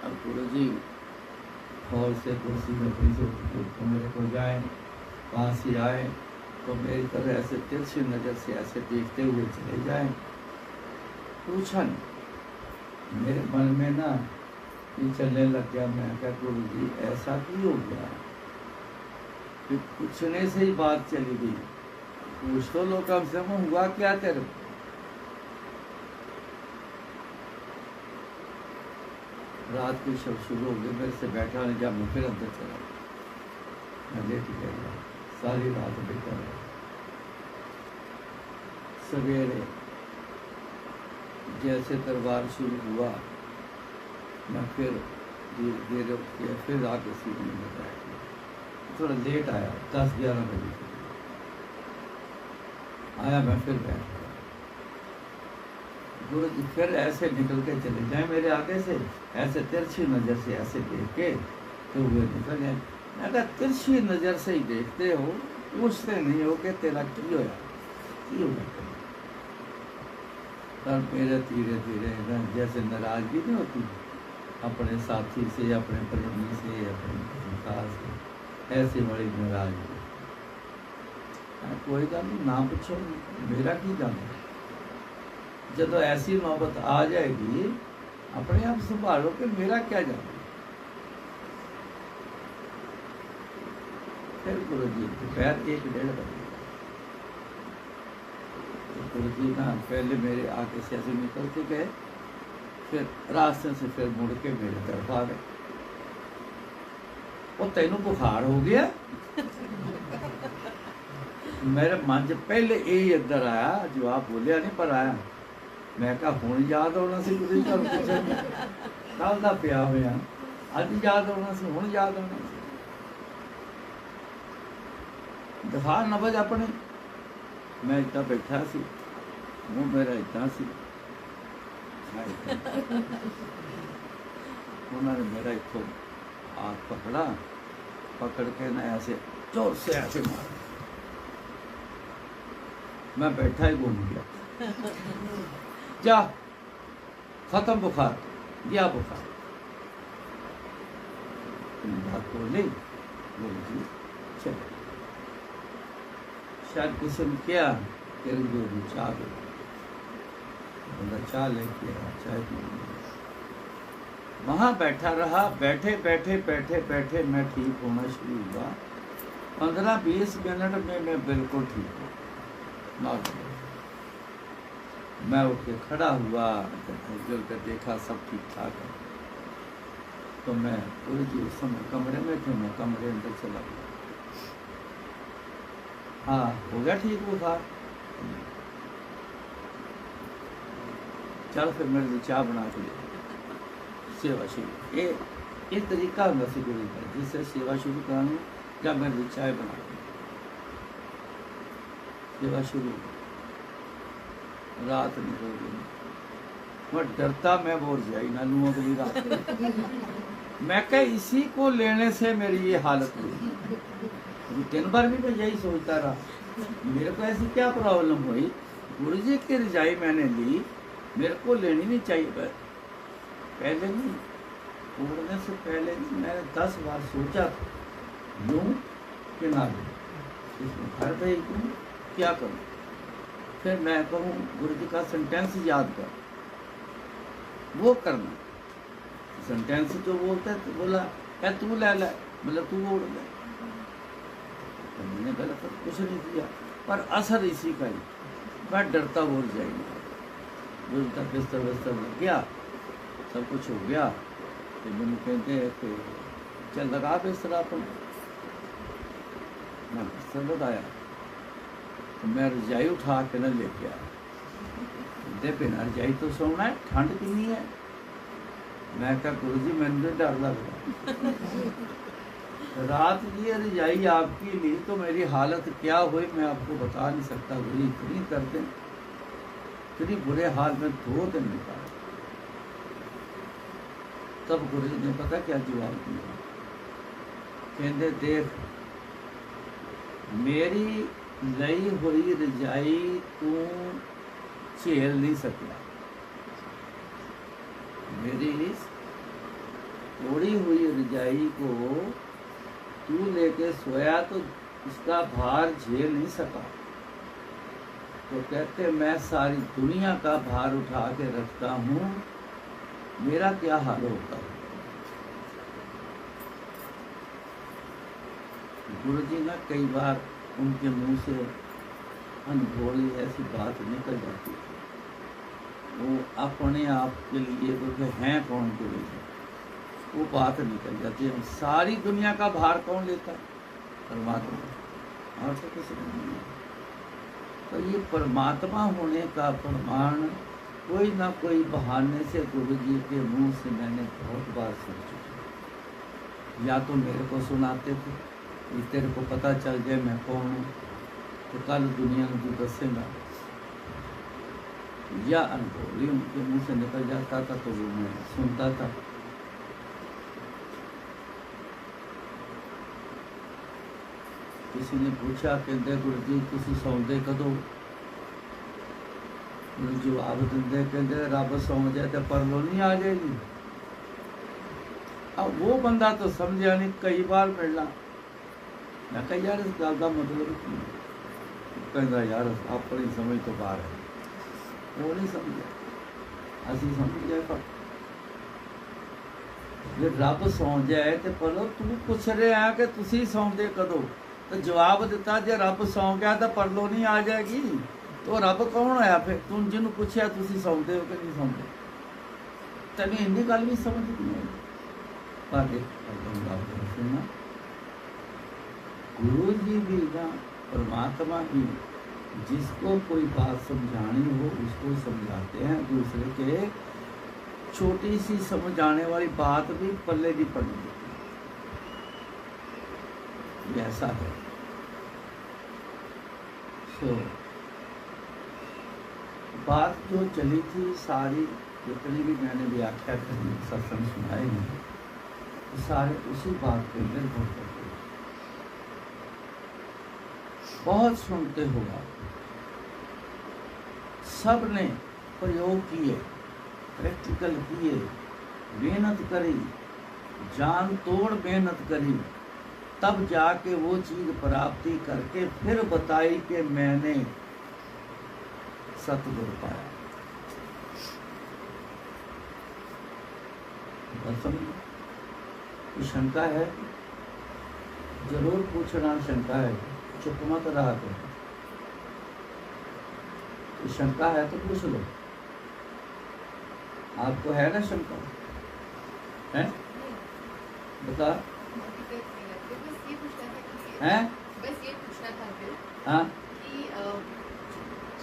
अब गुरु जी हॉल से कुर्सी में फिर से तो मेरे को जाए, वहाँ से आए तो मेरी तरह ऐसे तिरछी नज़र से ऐसे देखते हुए चले जाए। पूछा नहीं, मेरे मन में ना ये चलने लग गया। मैं क्या, गुरु जी ऐसा क्यों हो गया, फिर पूछने से ही बात चली गई। पूछ तो लो कम से कम, हुआ क्या तेरे को? रात की शब शुरू हो गई, मेरे से बैठा नहीं, जब मैं फिर अंदर चला, मैं लेट गया, सारी रात बेटा रहा। सवेरे जैसे दरबार शुरू हुआ, मैं फिर धीरे धीरे उठ के फिर आके सीढ़ी में बैठ गया। थोड़ा लेट आया, 10-11 बजे आया, मैं फिर बैठ गया। गुरु जी फिर ऐसे निकल के चले जाए मेरे आगे से, ऐसे तिरछी नज़र से ऐसे देख के तो वे निकल जाए। मैं कहा, तिरछी नज़र से ही देखते हो, पूछते नहीं हो कि तेरा क्यों होया। तब मेरे धीरे धीरे जैसे नाराज़गी नहीं होती अपने साथी से, अपने प्रेमी से, अपने संसार से, ऐसे बड़ी नाराज़गी। कोई गल नहीं, ना पूछो, मेरा की गल। जब ऐसी नौबत आ जाएगी, अपने आप संभालो कि मेरा क्या जाना। फिर गुरु जी दोपहर 1-1:30 बजे, गुरु जी ना पहले मेरे आगे से ऐसे निकल के गए, फिर रास्ते से फिर मुड़ के मेरे तरफ आ गए। वो तेनू बुखार हो गया? मेरे मन च पहले यही अंदर आया, जवाब बोलिया नहीं पर आया। मैं कहा हुण याद होना सी, गुरु जी तुहानू पुछिया कल दा पिया होया, अज याद होना सी, हुण याद होना सी। दिखा नबज अपने। मैं इतना बैठा सी, मुँह मेरा इतना सी, उन्होंने मेरा इतो हाथ पकड़ के ना ऐसे जोर से ऐसे मारा। मैं बैठा ही घूम गया। जा, खत्म बुखार, गया बुखार। बात बोली, बोली चलो। शायद किसी ने किया, तेरे जो चाह दे, बंदा चाह लेके आया, चाय पी। वहाँ बैठा रहा, बैठे बैठे मैं ठीक होना शुरू हुआ। 15-20 मिनट में मैं बिल्कुल ठीक हूँ। मैं उठ के खड़ा हुआ, जल कर देखा सब ठीक ठाक है, तो मैं गुरु जी उस समय कमरे में थे, मैं कमरे अंदर चला गया। हाँ, हो गया ठीक बुखार। चल फिर मेरे लिए चाय बना के ले। सेवा शुरू। ये तरीका होगा सी गुरु का, जिससे सेवा शुरू करानी जब मैं चाय बना सेवा शुरू, रात निकल गई, मैं डरता मैं बोर जाई ना लूँ अगली रात। मैं कह इसी को लेने से मेरी ये हालत हुई। 3 बार भी मैं यही सोचता रहा, मेरे को ऐसी क्या प्रॉब्लम हुई, गुरु जी की रजाई मैंने ली, मेरे को लेनी नहीं चाहिए। पहले नहीं, उड़ने से पहले नहीं, मैंने 10 बार सोचा था लूँ कि ना लूँ, इसमें घर पे क्यों क्या करूँ। फिर मैं कहूँ गुरु जी का सेंटेंस याद कर, वो करना। सेंटेंस जो बोलते हैं तो बोला क्या तू ले ले, मतलब तू उड़ ले। तो मैंने गलत कुछ नहीं किया, पर असर इसी का ही, मैं डरता बोल जाएगा। गुरु का बिस्तर बिस्तर लग गया, सब कुछ हो गया, तो मैंने कहते हैं कि चल लगा बिस्तर अपन। मैं बिस्तर लगाया तो मैं रजाई उठा के न लेके आया। दे बिना रजाई तो सोना है, ठंड कितनी है। मैं कहा गुरु जी मैंने तो डर लग रहा। रात की रजाई आपकी ली तो मेरी हालत क्या हुई मैं आपको बता नहीं सकता। गुरु जी इतनी दर्द, इतनी बुरे हाल में 2 दिन निकाले। तब गुरु जी ने पता क्या जवाब दिया, कहते देख मेरी लई हुई रजाई तू झेल नहीं सकता, मेरी तोड़ी हुई रजाई को तू लेके सोया तो उसका भार झेल नहीं सका। तो कहते मैं सारी दुनिया का भार उठा के रखता हूँ, मेरा क्या हाल होता है। गुरु जी ना कई बार उनके मुंह से अनभोली ऐसी बात निकल जाती है, वो अपने आप के लिए तो हैं कौन गुरु जी, वो बात निकल जाती है। सारी दुनिया का भार कौन लेता है, परमात्मा, और तो किसी नहीं है। तो ये परमात्मा होने का प्रमाण कोई ना कोई बहाने से गुरु जी के मुंह से मैंने बहुत बार सुन चुका। या तो मेरे को सुनाते थे कि तेरे को पता चल जाए मैं कौन हूँ तो कल दुनिया में तू दसेगा, या अनुभव उनके मुंह से निकल जाता था तो वो मैं सुनता था। किसी ने पूछा कहते गुरु जी तुसी सौंदे कदों, गुरु जवाब देंदे कहते रब सौ जाए तो परलो नहीं आ जाएगी। अब वो बंदा तो समझा नहीं, कई बार मिलना मैं कहा यार इस गल का मतलब कहता यार अपनी समझ तो बाहर है, वो नहीं समझा, असी समझ जाए। पर जे रब सौ जाए तो परलो तू पुछ रहा कि तुसी सौंदे कदों, तो जवाब दिता जे रब सौ गया तो परलो नहीं आ जाएगी, तो रब कौन होया फिर तू जिन्हों पूछया तुसी सौंदे हो कि नहीं सौंदे, तेन इन्नी गल भी समझ नहीं आई। पर सुनना गुरु जी भी ना परमात्मा भी जिसको कोई बात समझानी हो उसको समझाते हैं, दूसरे के छोटी सी समझाने वाली बात भी पल्ले नहीं पड़ने देती, ऐसा है। सो बात जो चली थी सारी, जितनी भी मैंने व्याख्या करी सत्संग सुनाए हैं, सारे उसी बात पे निर्भर करते। बहुत सुनते हो आप, सब ने प्रयोग किए, प्रैक्टिकल किए, मेहनत करी, जान तोड़ मेहनत करी, तब जाके वो चीज प्राप्ति करके फिर बताई कि मैंने सतगुर पाया। कोई शंका है जरूर पूछना, शंका है चुप मत रहा करो, शंका है तो पूछ लो। आपको है ना शंका, है बता, हैं बस ये पूछना था फिर, हाँ कि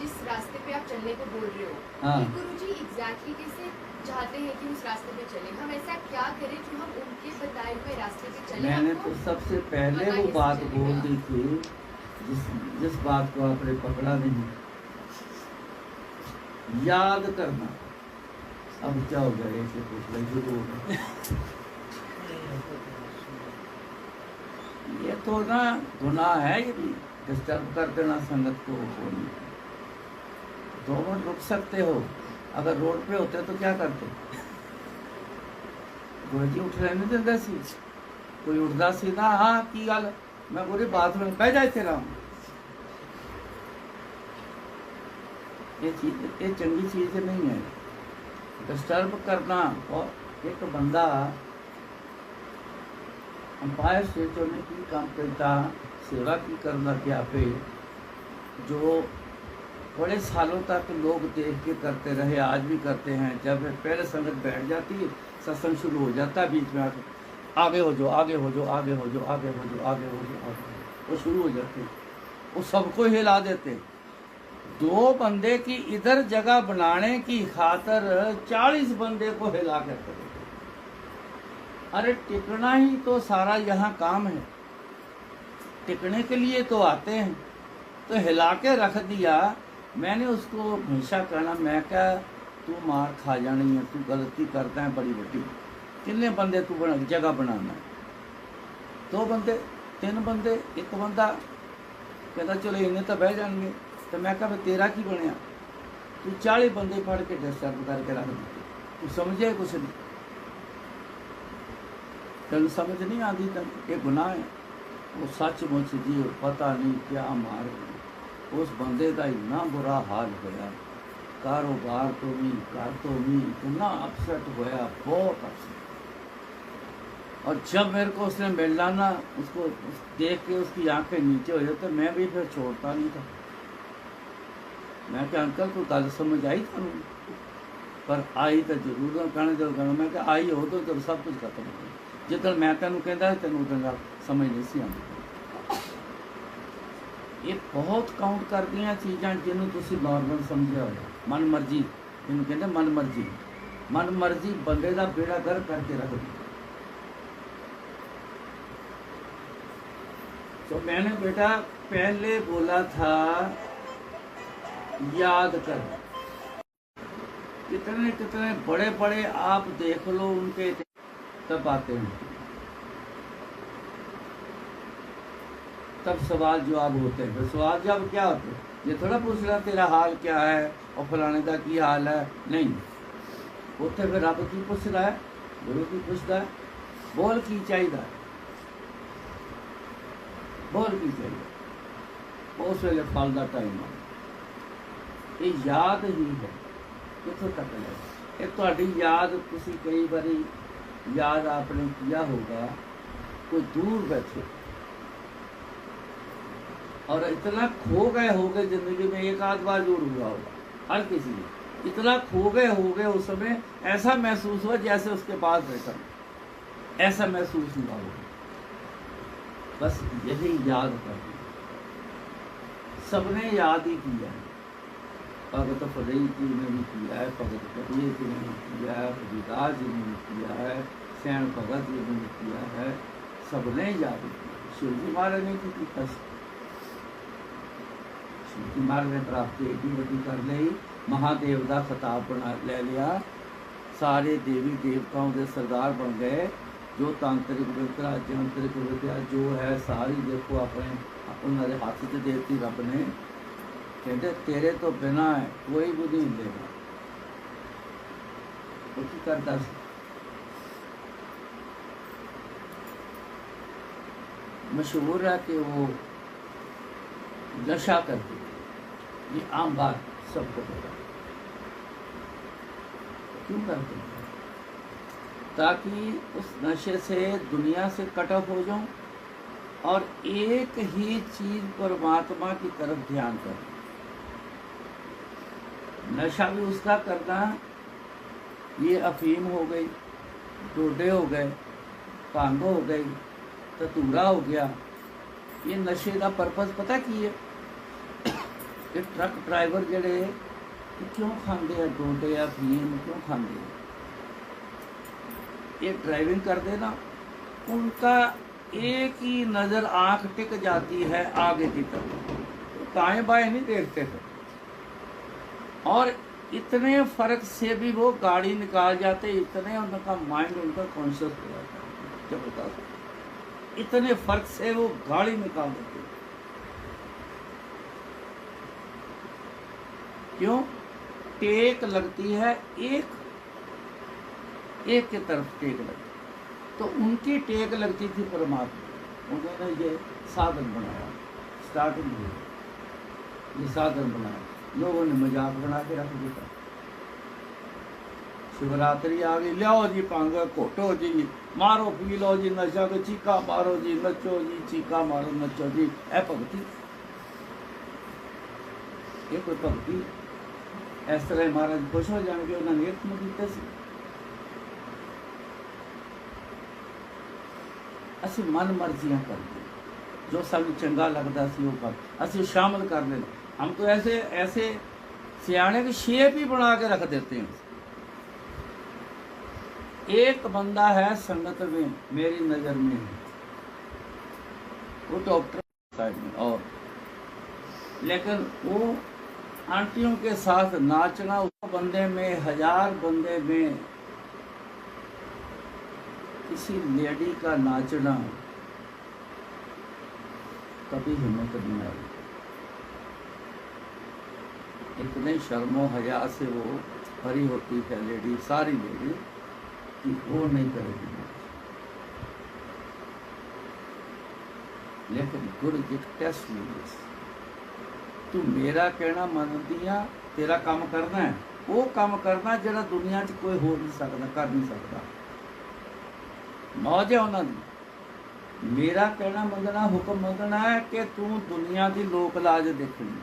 जिस रास्ते पे आप चलने को बोल रहे हो, हाँ गुरुजी एग्जैक्टली कैसे चाहते हैं कि उस रास्ते पे चले, हम ऐसा क्या करें जो हम उनके बताए हुए रास्ते पे चले? मैंने आपको तो सबसे पहले वो बताइए बात चलेगा। बोल दी थी जिस बात को आपने पकड़ा नहीं, याद करना। अब क्या हो गया, ऐसे पूछ रहे शुरू हो गया। ये तो ना गुनाह है, ये भी डिस्टर्ब कर देना संगत को। 2 मिनट रुक सकते हो, अगर रोड पे होते तो क्या करते? गुरु जी उठ रहे नहीं देंगे सी, कोई उठदा सी ना, हाँ की गल, मैं पूरी बाथरूम बह जाए तेरा। ये चंगी चीज नहीं है, डिस्टर्ब करना। और एक बंदा अंपायर स्टेटों ने की काम करता, सेवा की करना क्या पे, जो बड़े सालों तक लोग देख के करते रहे, आज भी करते हैं। जब पहले संगत बैठ जाती है, सत्संग शुरू हो जाता है, बीच में आके आगे हो जाओ, आगे हो जाओ, आगे हो जाओ, आगे हो जाओ, आगे हो जाओ, आगे, वो शुरू हो जाते, वो सबको हिला देते। 2 बंदे की इधर जगह बनाने की खातर 40 बंदे को हिला कर देते। अरे टिकना ही तो सारा यहाँ काम है, टिकने के लिए तो आते हैं, तो हिला के रख दिया। मैंने उसको हमेशा कहना, मैं क्या तू मार खा जानी है, तू गलती करता है बड़ी बड़ी। कितने बंदे तू जगह बनाना है? 2 बंदे, 3 बंदे, 1 बंदा कहता चलो इन्हें तो बह जाएंगे। तो मैं कहा तेरा की बनया, तू 40 बंदे फड़ के डिस्टर्ब करके रख दिते, तू समझे कुछ नहीं, तेन समझ नहीं आती, तक ये गुनाह है। वो सचमुच जी पता नहीं क्या मार, उस बंदे का इतना बुरा हाल होया, कारोबार तो भी, घर तो भी, इतना अपसेट होया, बहुत अपसेट। और जब मेरे को उसने मिलना ना, उसको देख के उसकी आंखें नीचे हो जाते, मैं भी फिर छोड़ता नहीं था। मैं क्या अंकल को गल समझ आई था, पर आई तो जरूर कहने जो कहना, मैं क्या आई हो तो जब सब कुछ खत्म हो गया। जितना मैं तेन कहता तेन उतना समझ नहीं सी आती। ये बहुत काउंट कर दी चीज़ां जिन्हों तुसी नॉर्मल समझिया हो। मन मर्जी जिन्हों कहते मन मर्जी, मन मर्जी बंदे का बेड़ा गर्क करके रख दी। तो मैंने बेटा पहले बोला था याद कर। कितने कितने बड़े बड़े आप देख लो उनके तब आते हैं, तब सवाल जवाब होते हैं। फिर सवाल जवाब क्या होते हैं? ये थोड़ा पूछ रहा तेरा हाल क्या है और फलाने का की हाल है, नहीं। उत्थे फिर रब की पूछ रहा है, गुरु की पूछता है, बोल की चाहिए, बोल की चाहिए, उस वेले फल का टाइम है। ये याद ही है, कितों तक है ये तुहाडी याद। तुसी कई बारी याद आपने किया होगा, कोई दूर बैठे और इतना खो गए होगे जिंदगी में, एक आध बार जोड़ हुआ होगा हर किसी ने, इतना खो गए होगे उस समय, ऐसा महसूस हुआ जैसे उसके पास बैठा, ऐसा महसूस हुआ होगा। बस यही याद करना, सबने याद ही किया है। भगत फतेह जी ने भी किया है, भगत कबीर जी ने भी किया है, रविदास जी ने भी किया है, सैन भगत जी ने भी किया है, सबने याद किया। शिव जी महाराज ने की शिव जी महाराज ने प्राप्ति एडी वड्डी कर ली, महादेव का खिताब बना ले लिया, सारे देवी देवताओं के सरदार बन गए। जो तांत्रिक विद्या जंत्रिक विद्या जो है सारी देखो अपने उन्होंने हाथ से देती रब ने। कहते तेरे तो बिना है कोई भी नहीं लेगा। वो की करता मशहूर है कि वो नशा करती, ये आम बात सबको पता। क्यों करते हैं? ताकि उस नशे से दुनिया से कट ऑफ हो जाऊं और एक ही चीज परमात्मा की तरफ ध्यान करूं। नशा भी उसका करना, ये अफीम हो गई, डोडे हो गए, भांग हो गई, धतूरा हो गया। ये नशे का परपज पता की है? ये ट्रक ड्राइवर जड़े क्यों खाते हैं डोडे अफीम क्यों खाते हैं? ये ड्राइविंग करते ना, उनका एक ही नज़र आंख टिक जाती है आगे की तरफ, दाएं बाएं नहीं देखते थे। और इतने फर्क से भी वो गाड़ी निकाल जाते, इतने उनका माइंड उनका कॉन्शियस हो जाता है जबरदस्त, इतने फर्क से वो गाड़ी निकाल देते। क्यों? टेक लगती है एक की तरफ टेक लगती, तो उनकी टेक लगती थी परमात्मा। उन्होंने ये साधन बनाया, स्टार्टिंग हुई, ये साधन बनाया, लोगों ने मजाक बना के रख दिया। शिवरात्रि आ गई, लियाओ जी भांग घोटो जी, मारो पी लो जी नशा को, चीका मारो जी, नचो जी, चीका मारो नचो जी। ए भगती, ये कोई भगती? इस तरह महाराज खुश हो जाएंगे, उन्होंने एक में किया सी। ਅਸੀਂ मन मर्जियां करते, जो सानू चंगा लगता सी वो कर, ਅਸੀਂ शामिल कर लेना। हम तो ऐसे ऐसे सियाने की शेप ही बना के रख देते हैं। एक बंदा है संगत में मेरी नज़र में है, वो डॉक्टर साइड में, और लेकिन वो आंटियों के साथ नाचना, उस बंदे में 1000 बंदे में किसी लेडी का नाचना कभी हिम्मत नहीं आई। इतने शर्मो हया से वो भरी होती है लेडी, सारी लेडी, कि वो नहीं करेगी। लेकिन गुरु जी टेस्ट ली, तू मेरा कहना मनदियां, तेरा काम करना है, वो काम करना जिहड़ा दुनिया च कोई हो नहीं सकता, कर नहीं सकता। मौज है उन्होंने, मेरा कहना मंगना, हुक्म मंगना है कि तू दुनिया की लोक लाज देखनी।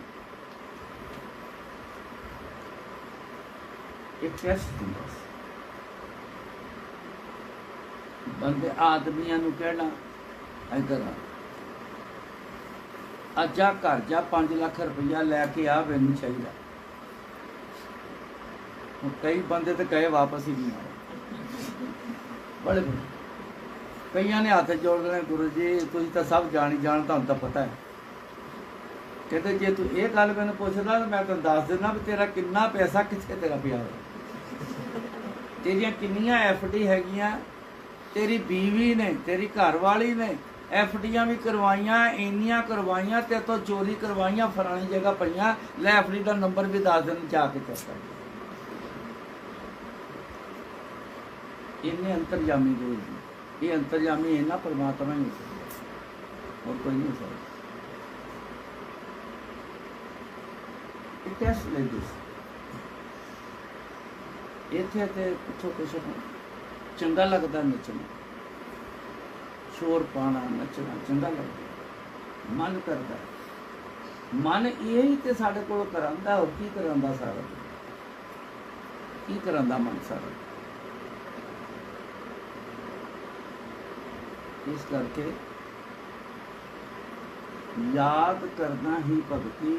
एक टेस्ट दिंदा बंदे आदमियां नूं कहना, इधर आ जा घर जा, 5 लाख रुपया लैके आ, मैनूं चाहिए। कई बंदे तो कहे वापस ही नहीं आए, बड़े बड़े कईयां ने हाथ जोड़ लेने, गुरु जी तुसीं तां सब जानी जान, तुहानूं तां पता है। कहते जे तू ये गल मैनूं पुछदा तो मैं तैनूं दस दिना भी तेरा किन्ना पैसा कित्थे तेरा पिया है, तेरियां किन्नियां FD हैगियां, तेरी बीवी ने, तेरी घरवाली ने FDयां भी करवाइयां, इन्नियां करवाइयां, ते तो चोरी करवाइयां, फलानी जगह पईयां, लै FD का नंबर भी 10 दिन जाके चेक कर। इन्ने अंतरजामी गुरु जी, ये अंतरजामी है ना, परमात्मा ही हो सकता, और कोई नहीं हो सकता। टेस्ट लाइक दिस, इत्थे ते पिछो पिछो चंगा लगता नचना, शोर पाना, नचना चंगा लगता, मन करता, मन यही तो साढ़े कोल करांदा, और की करांदा सारा, की करांदा मन सारा। इस करके याद करना ही भगती।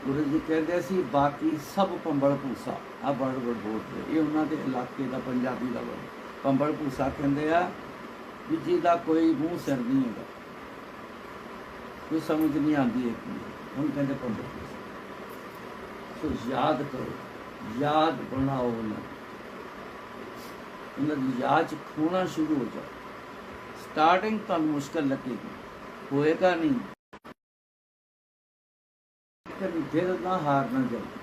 गुरु जी कहते सी बाकी सब पंबल भूसा, आ वर्ड बोलते, ये उन्होंने इलाके का पंजाबी का वर्ड पंबल भूसा कहते हैं, भी जिहदा कोई मूँह सिर नहीं है, कोई समझ नहीं आती है, हम कहते पंबल भूसा। तो याद करो, याद बनाओ, उन्होंने याद खोना शुरू हो जाए। स्टार्टिंग तो मुश्किल लगेगी, होएगा नहीं, दिल ना हारना जल्दी।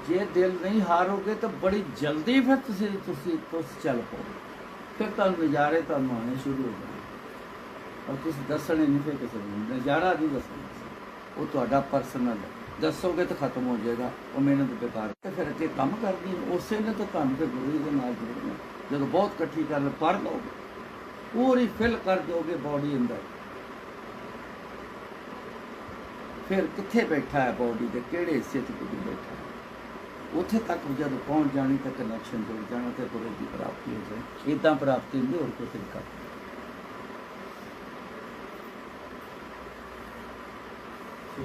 जे दिल नहीं हारोगे तो बड़ी जल्दी फिर तुस चल पाओ, फिर तुम नज़ारे तुम आने शुरू हो जाए, और तुम दसने नहीं, फिर किसी ने नज़ारा नहीं दसना, वो तुहाडा पर्सनल है, दसोगे तो खत्म हो जाएगा, वो मेहनत बेकार। तो फिर अगे काम करनी उसे ने, तो तुम फिर गुरु जी के नाल जुड़ना। जो बहुत कट्ठी कर पढ़ लोगे, पूरी फिल कर दोगे बॉडी अंदर, फिर कित्थे बैठा है बॉडी के किहड़े हिस्से च कुछ बैठा है, उत्थे तक जब पहुँच जानी तो कनैक्शन जुड़ जाना, तो गुरु की प्राप्ति हो जाए। इदा प्राप्ति नहीं, और कोई तरीका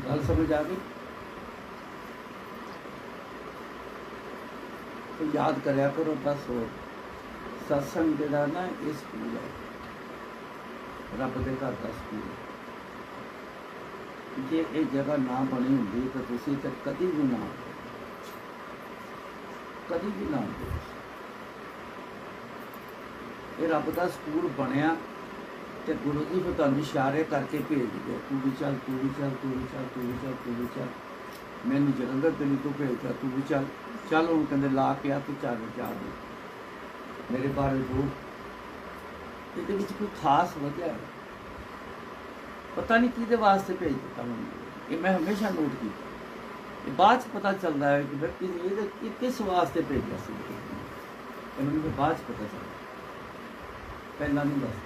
गल समझ आ गई? तो याद करया करो बस, और सत्संग जेड़ा ना ये स्कूल है, रब दे घर का स्कूल है। जे ये जगह ना बनी होंगी तो तुसी ते कदी भी ना आते, कदी भी ना आते। ये रब का स्कूल बनया तो गुरु जी फिर तुहानू इशारे करके भेज दिए, तू भी चल, तू भी चल, तू भी चल, तू भी चल, तू भी चल। मैनू जलंधर दिल्ली तो भेजा, तू भी चल चल हूँ कहते ला के आ, तू चल जा मेरे बारे बोल। ये कोई खास वजह है, पता नहीं किहदे वास्ते भेज दिता मैंने, ये मैं हमेशा नोट किया। ये बाद पता चलता है कि व्यक्ति ने ये किस वास्ते भेजा सी, मैंने बाद पता चलता, पहला नहीं दस।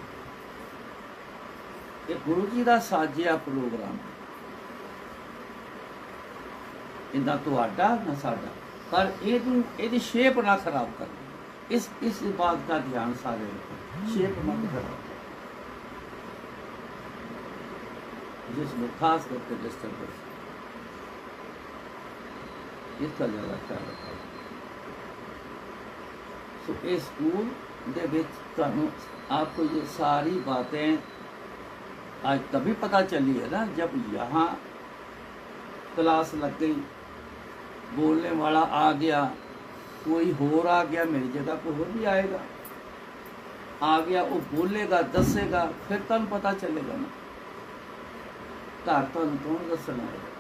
ये गुरु जी का साजिया प्रोग्राम, इन्ना तुहाडा ना साडा, पर ये शेप ना खराब कर। इस बात का ध्यान सारे रखो, शेप मत खराब जिसमें खास करके डिस्टर्बेंस, इसका ज़्यादा ख्याल रखा। सो इस स्कूल दे विच तुहानू आपको ये सारी बातें आज तभी पता चली है ना, जब यहाँ क्लास लग गई, बोलने वाला आ गया, कोई होर आ गया, मेरी जगह कोई होर भी आएगा, आ गया, वो बोलेगा, दसेगा, फिर तुहानू पता चलेगा ना। घर तुहानू कौन दसना आएगा?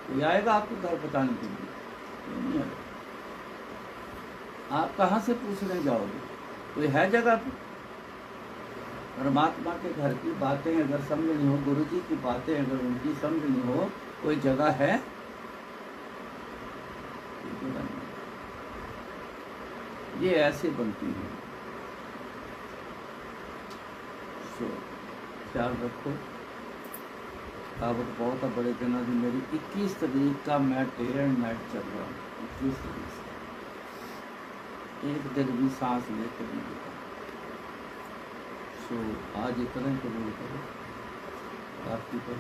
कोई आएगा आपको घर बताने के लिए? नहीं आएगा। आप कहाँ से पूछने जाओगे? कोई है जगह पे? परमात्मा के घर की बातें अगर समझनी हो, गुरु जी की बातें अगर उनकी समझनी हो, कोई जगह है? ये ऐसे बनती है। सो ख्याल रखो। कावट बहुत बड़े दिनों की मेरी 21 तारीख का मैं डे एंड नाइट चल रहा हूँ, 21 तारीख से एक दिन भी सांस लेकर नहीं देता। सो आज इतना ही कबूल करो, आपकी पर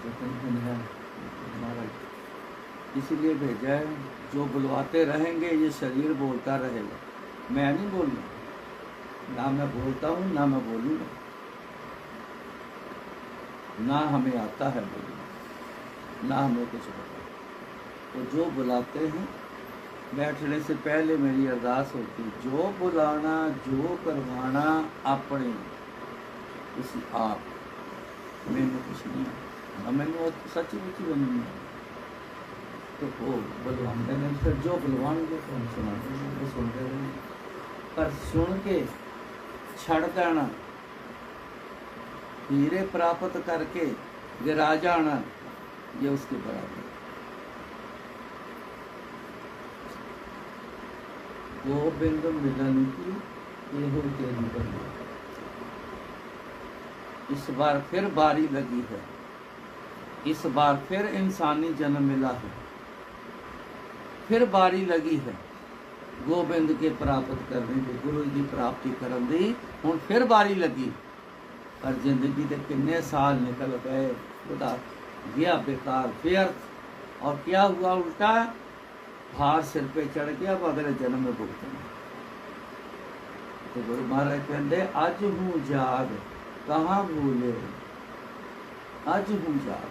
जतन है हमारा, इसीलिए भेजा है। जो बुलवाते रहेंगे ये शरीर बोलता रहेगा, मैं नहीं बोलूँगा, ना मैं बोलता हूँ ना मैं बोलूँगा, ना हमें आता है बोलना, ना हमें कुछ पता। तो जो बुलाते हैं, बैठने से पहले मेरी अरदास होती, जो बुलाना जो करवाना अपने उसी आप, मैंने कुछ नहीं है, मैंने सच्ची मुची बनी है। तो वो बुलवाते हैं, फिर जो बुलवाएंगे तो हम सुनाते हैं, वो सुनते रहेंगे, पर सुन के छड़ देना, हीरे प्राप्त करके गिरा जाना, ये उसके बराबर। गोबिंद मिलन की एहो तेरी बनी। इस बार फिर बारी लगी है, इस बार फिर इंसानी जन्म मिला है, फिर बारी लगी है गोबिंद के प्राप्त करने की, गुरु की प्राप्ति करने की हुण फिर बारी लगी। पर जिंदगी के कितने साल निकल गए, खुदा गया बेकार व्यर्थ, और क्या हुआ उल्टा? भार सिर पे चढ़ गया, अब अगले जन्म में भुगतना। तो गुरु महाराज कहते अज हूँ जाग कहाँ भूले, अज हूँ जाग,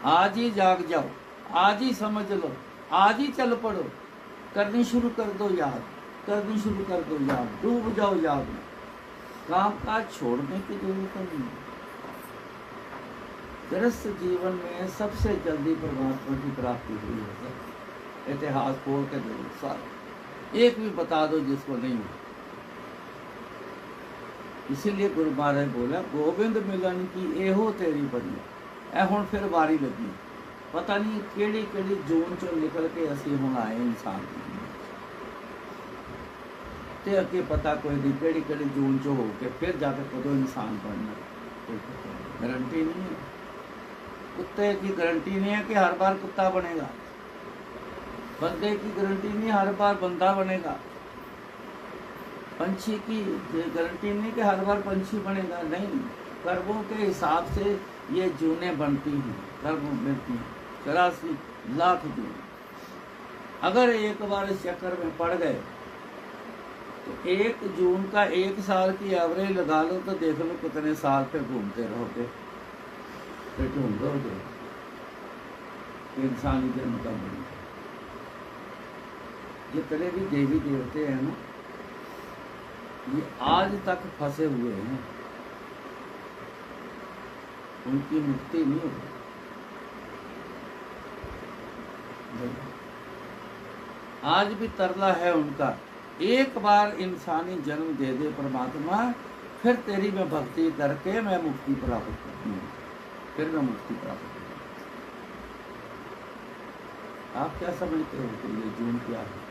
आज ही जाग जाओ, आज ही समझ लो, आज ही चल पड़ो, करनी शुरू कर दो याद, करनी शुरू कर दो याद, डूब जाओ याद में, काम काज छोड़ने की जरूरत नहीं है। गृहस्थ जीवन में सबसे जल्दी परमात्मा की प्राप्ति हुई है, इतिहास खोल के दो सारा, एक भी बता दो जिसको नहीं हुआ। इसीलिए गुरु महाराज बोला गोबिंद मिलन की एहो तेरी बनी। ए हुण फिर बारी लगी, पता नहीं केड़ी केड़ी जोन चो निकल के असी हुण आए इंसान ते अगे पता कोई नहीं केड़ी केड़ी जोन चो हो के फिर जाके कदों इंसान बनना, कोई गारंटी नहीं है। कुत्ते की गारंटी नहीं है कि हर बार कुत्ता बनेगा, बंदे की गारंटी नहीं हर बार बंदा बनेगा, पंछी की गारंटी नहीं कि हर बार पंछी बनेगा, नहीं। कर्मों के हिसाब से ये जूनें बनती हैं, कर्म मिलती हैं, 84 लाख जून। अगर एक बार इस चक्कर में पड़ गए तो 1 जून का 1 साल की एवरेज लगा लो तो देख लो कितने साल फिर घूमते रहोगे, फिर ढूंढोगे इंसानी जन्म का बन। जितने भी देवी देवते हैं ना, ये आज तक फंसे हुए हैं, उनकी मुक्ति नहीं होगी। आज भी तरला है उनका, एक बार इंसानी जन्म दे दे परमात्मा, फिर तेरी मैं भक्ति करके मैं मुक्ति प्राप्त करूँ, फिर मैं मुक्ति प्राप्त करूँ। आप क्या समझते हो कि ये जून क्या है?